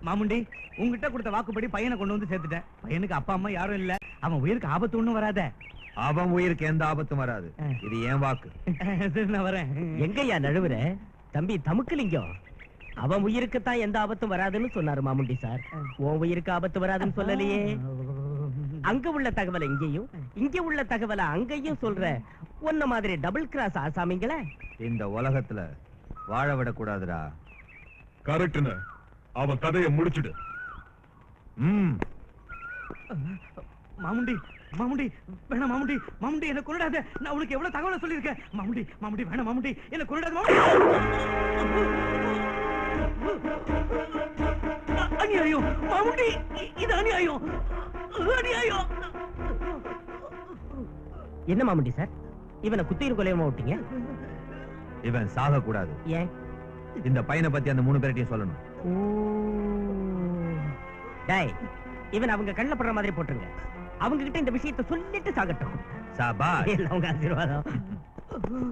மாமுண்டி, உங்ககிட்ட கொடுத்த வாக்குப்படி பையனை கொண்டு வந்து சேர்த்துட்டேன். பையனுக்கு அப்பா அம்மா யாரும் இல்ல. அவன் உயிருக்கு ஆபத்து ஒண்ணும் வராத.
அவன் உயிருக்கு எந்த ஆபத்தும் வராது, இது ஏன் வாக்கு.
சரி, நான் வரேன்.
எங்கய்யா நழுவுற? தம்பி தமுக்கலிங்கம், அவன் உயிருக்குத்தான் எந்த ஆபத்தும் வராதுன்னு சொன்னாரு மாமுண்டி சார். உன் உயிருக்கு ஆபத்து வராதுன்னு சொல்லலையே. அங்க உள்ள தகவலை இங்கேயும், இங்க உள்ள தகவலை அங்கேயும் சொல்ற உன்ன மாதிரி டபுள் கிராஸ் ஆசாமிங்கள
இந்த உலகத்துல வாழ விடக்கூடாதுடா.
கரெக்ட்னு அவன் கதையை முடிச்சிடு.
மாமுண்டி, மாமுண்டி வேணாம். மாமுண்டி, மாமுண்டி என்ன கொன்னுடாத. நான் உனக்கு எவ்வளவு தகவலை சொல்லியிருக்கேன். மாமுண்டி, மாமுண்டி வேணாம். மாமுண்டி என்ன கொன்னுடாத. அநியாயம் மாமுண்டி, இது அநியாயம், அநியாயம்.
என்ன மாமுண்டி சார், இவனை குத்தீர் கொலையமா விட்டீங்க?
இவன் சாக கூடாது.
ஏன்?
இந்த பையனை பத்தி அந்த 3 பேர்ட்டையும் சொல்லணும்.
டேய், இவன் அவங்க கண்ணுல படுற மாதிரி போட்டுருங்க. அவங்க கிட்ட இந்த விஷயத்தை சொல்லிட்டு சாகட்டும்.
சாபாஷ்.
இல்ல, உங்க ஆசீர்வாதம். லிங்கம்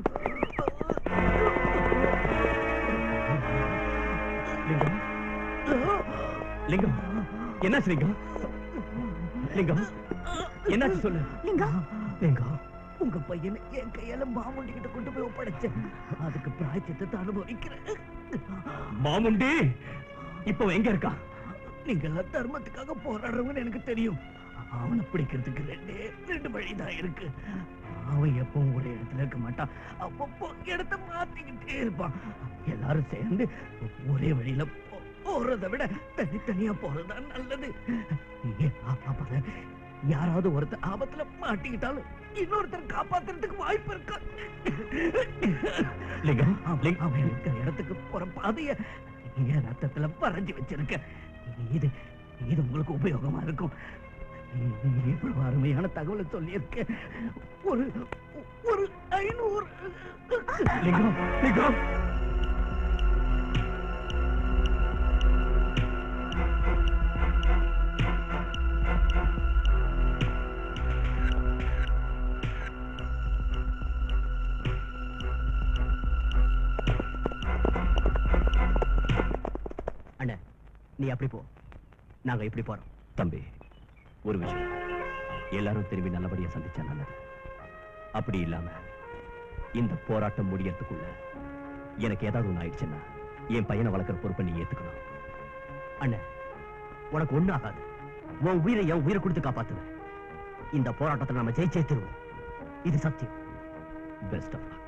லிங்கம் என்னாச்சு லிங்கம் லிங்கம் என்னாச்சு சொல்லு
லிங்கம்
லிங்கம்
உங்க பையனை என் கையால மாமுண்டி கிட்ட கொண்டு போய் ஒப்படைச்சேன். அதுக்கு பிராய்ச்சித்தத்தை அனுபவிக்கிறேன்.
மாமுண்டி இப்போ எங்க இருக்கா?
நீங்க எல்லாம் தர்மத்துக்காக போராடுறவங்கன்னு எனக்கு தெரியும். அவனை பிடிக்கிறதுக்கு ரெண்டு வழிதான் இருக்கு. அவன் எப்பவும் ஒரே இடத்துல இருக்க மாட்டான். அப்பப்போ இடத்த மாத்திக்கிட்டே இருப்பான். எல்லாரும் சேர்ந்து ஒரே வழியில போறதை விட தனித்தனியா போறதுதான் நல்லது. அப்பதான் யாராவது ஒருத்தர் ஆபத்துல மாட்டிக்கிட்டாலும் இன்னொருத்தர் காப்பாத்துறதுக்கு வாய்ப்பு இருக்கா?
லிங்கம்
அவன் இருக்கிற இடத்துக்கு போற பாதைய என் ரத்தத்துல வரைஞ்சு வச்சிருக்க. இது இது உங்களுக்கு உபயோகமா இருக்கும். இவ்வளவு அருமையான தகவலை சொல்லியிருக்க. ஒரு 500
லிங்கம் லிங்கம் அண்ணே, நீ அப்படி போ, நாங்க இப்படி போறோம். தம்பி, ஒரு விஷயம், எல்லாரும் திரும்பி நல்லபடியா சந்திச்சா நல்லது. அப்படி இல்லாம இந்த போராட்டம் முடியறதுக்குள்ள எனக்கு ஏதாவது ஒண்ணு ஆயிடுச்சுன்னா என் பையனை வளர்க்கிற பொறுப்பை நீ ஏத்துக்கணும். அண்ணே, உனக்கு ஒண்ணு ஆகாது. உன் உயிரை என் உயிரை கொடுத்து காப்பாத்துவேன். இந்த போராட்டத்தை நாம ஜெயிச்சே தருவோம். இது சத்தியம். Best of luck.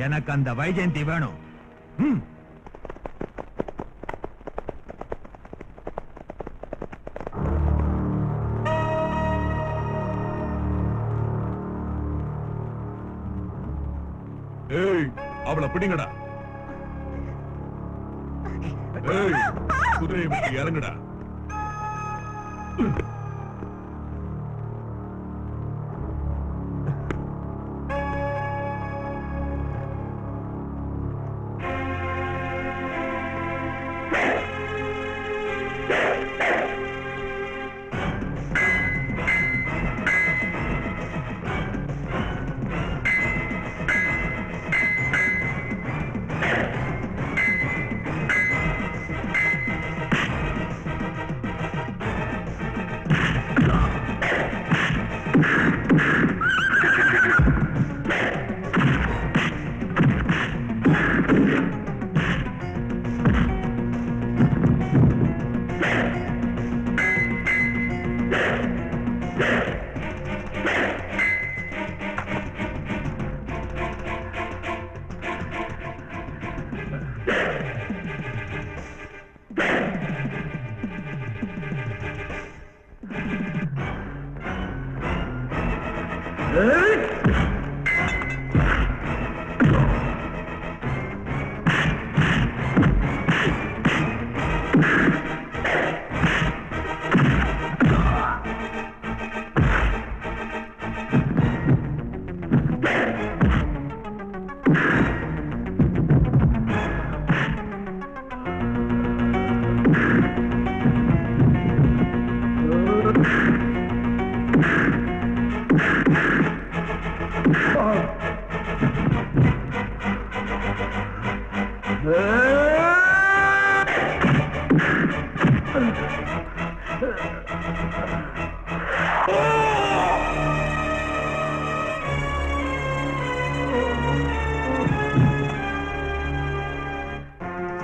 எனக்கு அந்த வைஜெயந்தி வேணும்.
ஏய், அவளை பிடிங்கடா. ஏய், குதிரையை விட்டு இறங்குடா.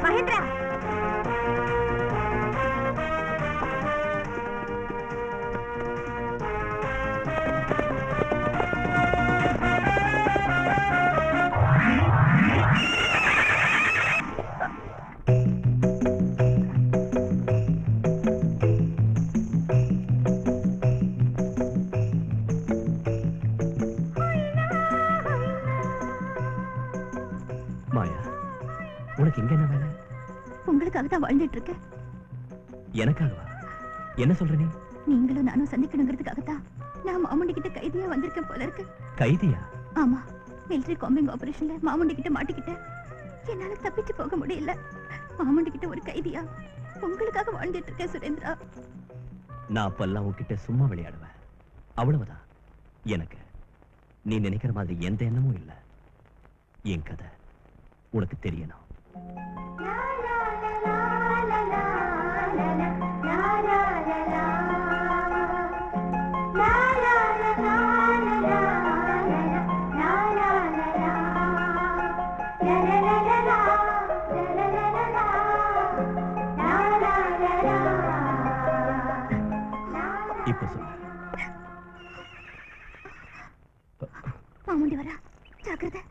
மகேந்திரா,
மாயா, உனக்கு இங்க என்ன வேலை?
உங்களுக்காக தான் வாழ்ந்துட்டு இருக்கேன்.
எனக்காகவா? என்ன சொல்ற நீ?
நீங்களும் நானும் சந்திக்கணுங்கிறதுக்காக தான் நான் மாமுண்டி கிட்ட கைதியா வந்திருக்கேன் போல இருக்கு.
கைதியா?
ஆமா, மிலிட்டரி காம்பிங் ஆபரேஷன்ல மாமுண்டி கிட்ட மாட்டிக்கிட்டேன். என்னால தப்பிச்சு போக முடியல. மாமுண்டி கிட்ட ஒரு கைதியா உங்களுக்காக வாழ்ந்துட்டு இருக்கேன் சுரேந்திரா.
நான் அப்பெல்லாம் உன்கிட்ட சும்மா விளையாடுவேன், அவ்வளவுதான். எனக்கு நீ நினைக்கிற மாதிரி எந்த எண்ணமும் இல்ல. என் கதை உனக்கு தெரியணும். இப்ப சொல்லு.
மாமுண்டி வரா, ஜாக்கிரதை.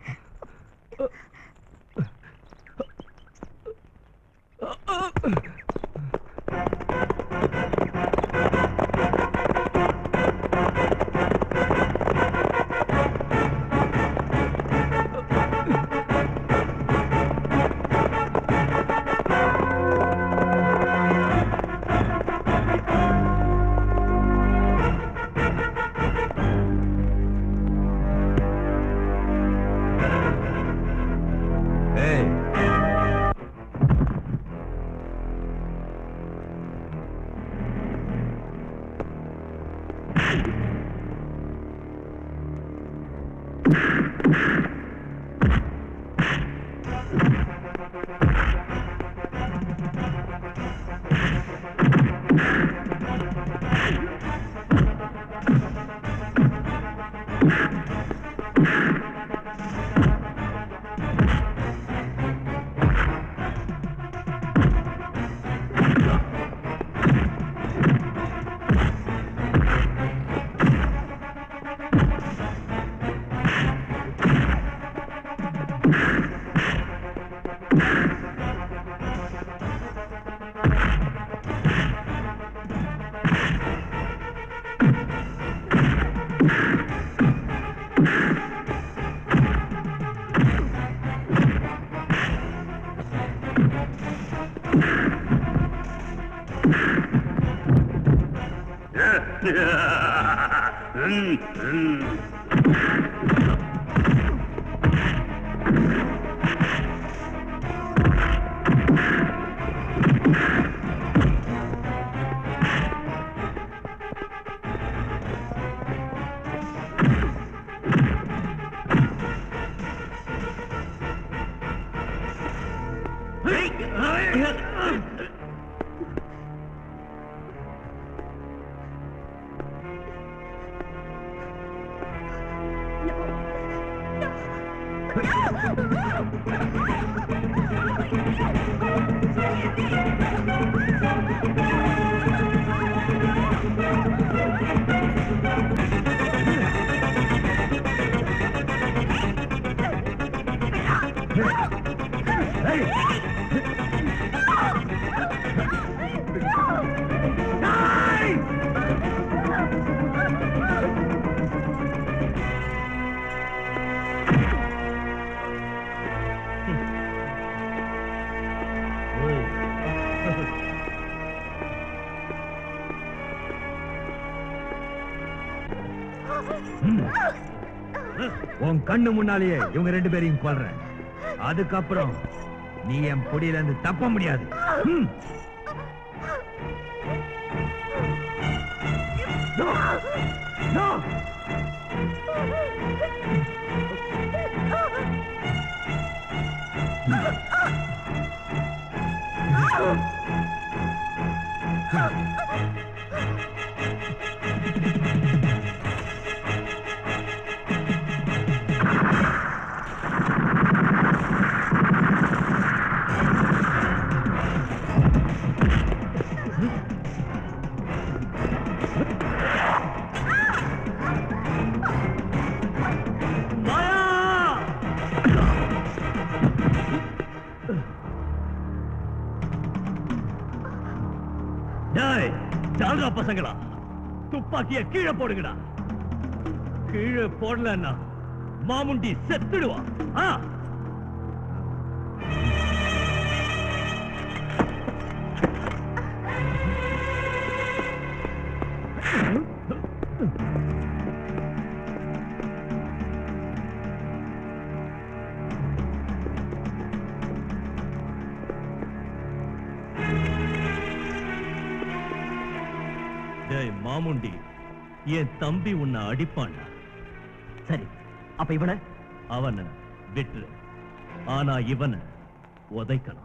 உன் கண்ணு முன்னாலேயே இவங்க 2 பேரையும் கொல்றேன். அதுக்கப்புறம் நீ என் பொடியில இருந்து தப்ப முடியாது.
பசங்களா, துப்பாக்கிய கீழே போடுங்கடா. கீழே போடலன்னா மாமுண்டி செத்துடுவான். மாமுண்டி, என் தம்பி உன்னை அடிப்பான்.
சரி, அப்ப இவனை
அவனை விட்டுரு. ஆனா இவனை உதைக்கணும்.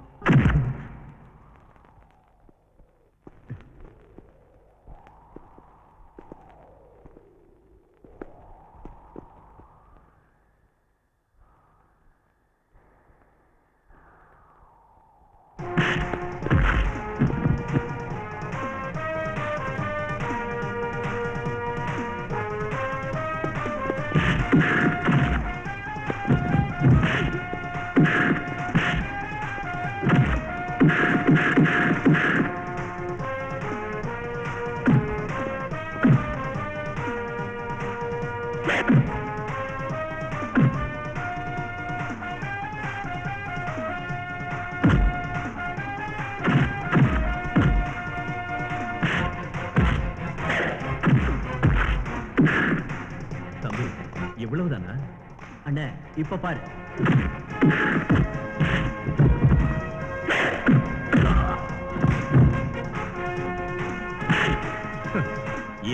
தம்பி, இவ்வளவுதானா?
அண்ணே, இப்ப பாரு.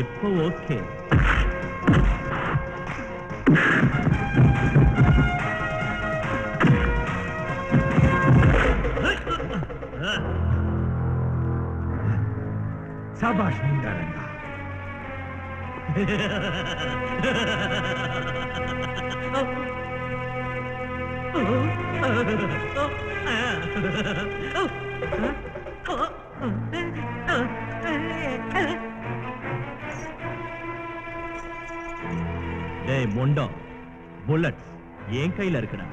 இப்போ ஓகே.
சாபாஷ் முண்டாரங்க.
டேய் மொண்டம், புல்லட்ஸ் என் கையில இருக்குடா.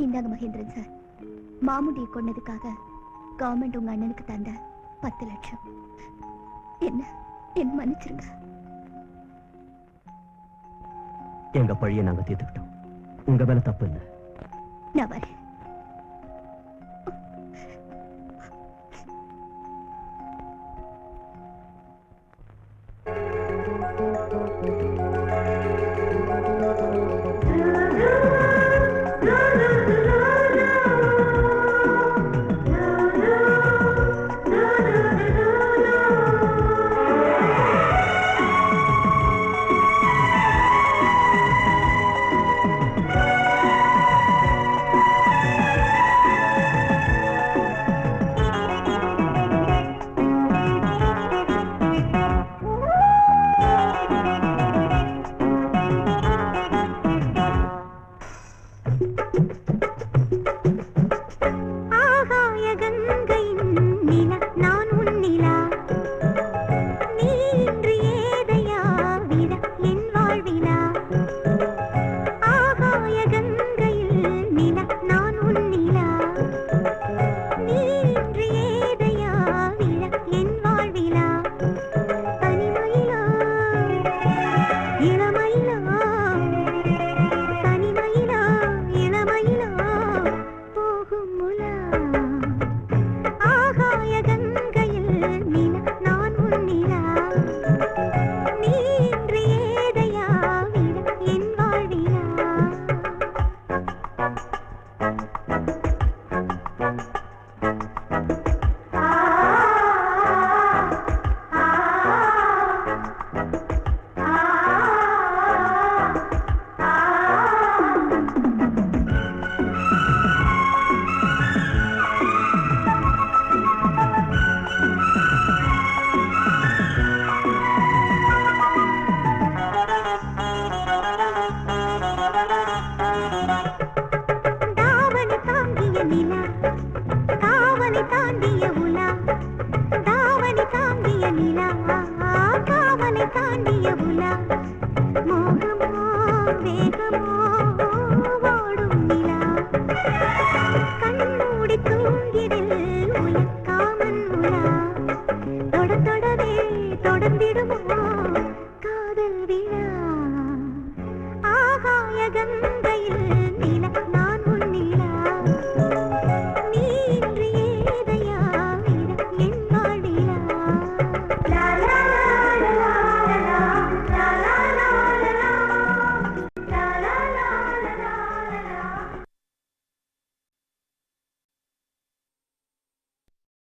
இந்தாங்க மகேந்திரன் சார், மாமுடியை கொன்னதுக்காக கவர்மெண்ட் உங்க அண்ணனுக்கு தந்த 10 லட்சம். என்ன மன்னிச்சிருங்க.
எங்க பழிய நாங்க தீர்த்துக்கிட்டோம். உங்க மேல தப்பு இல்லை.
நான் வரேன். தொடர்ந்திடும்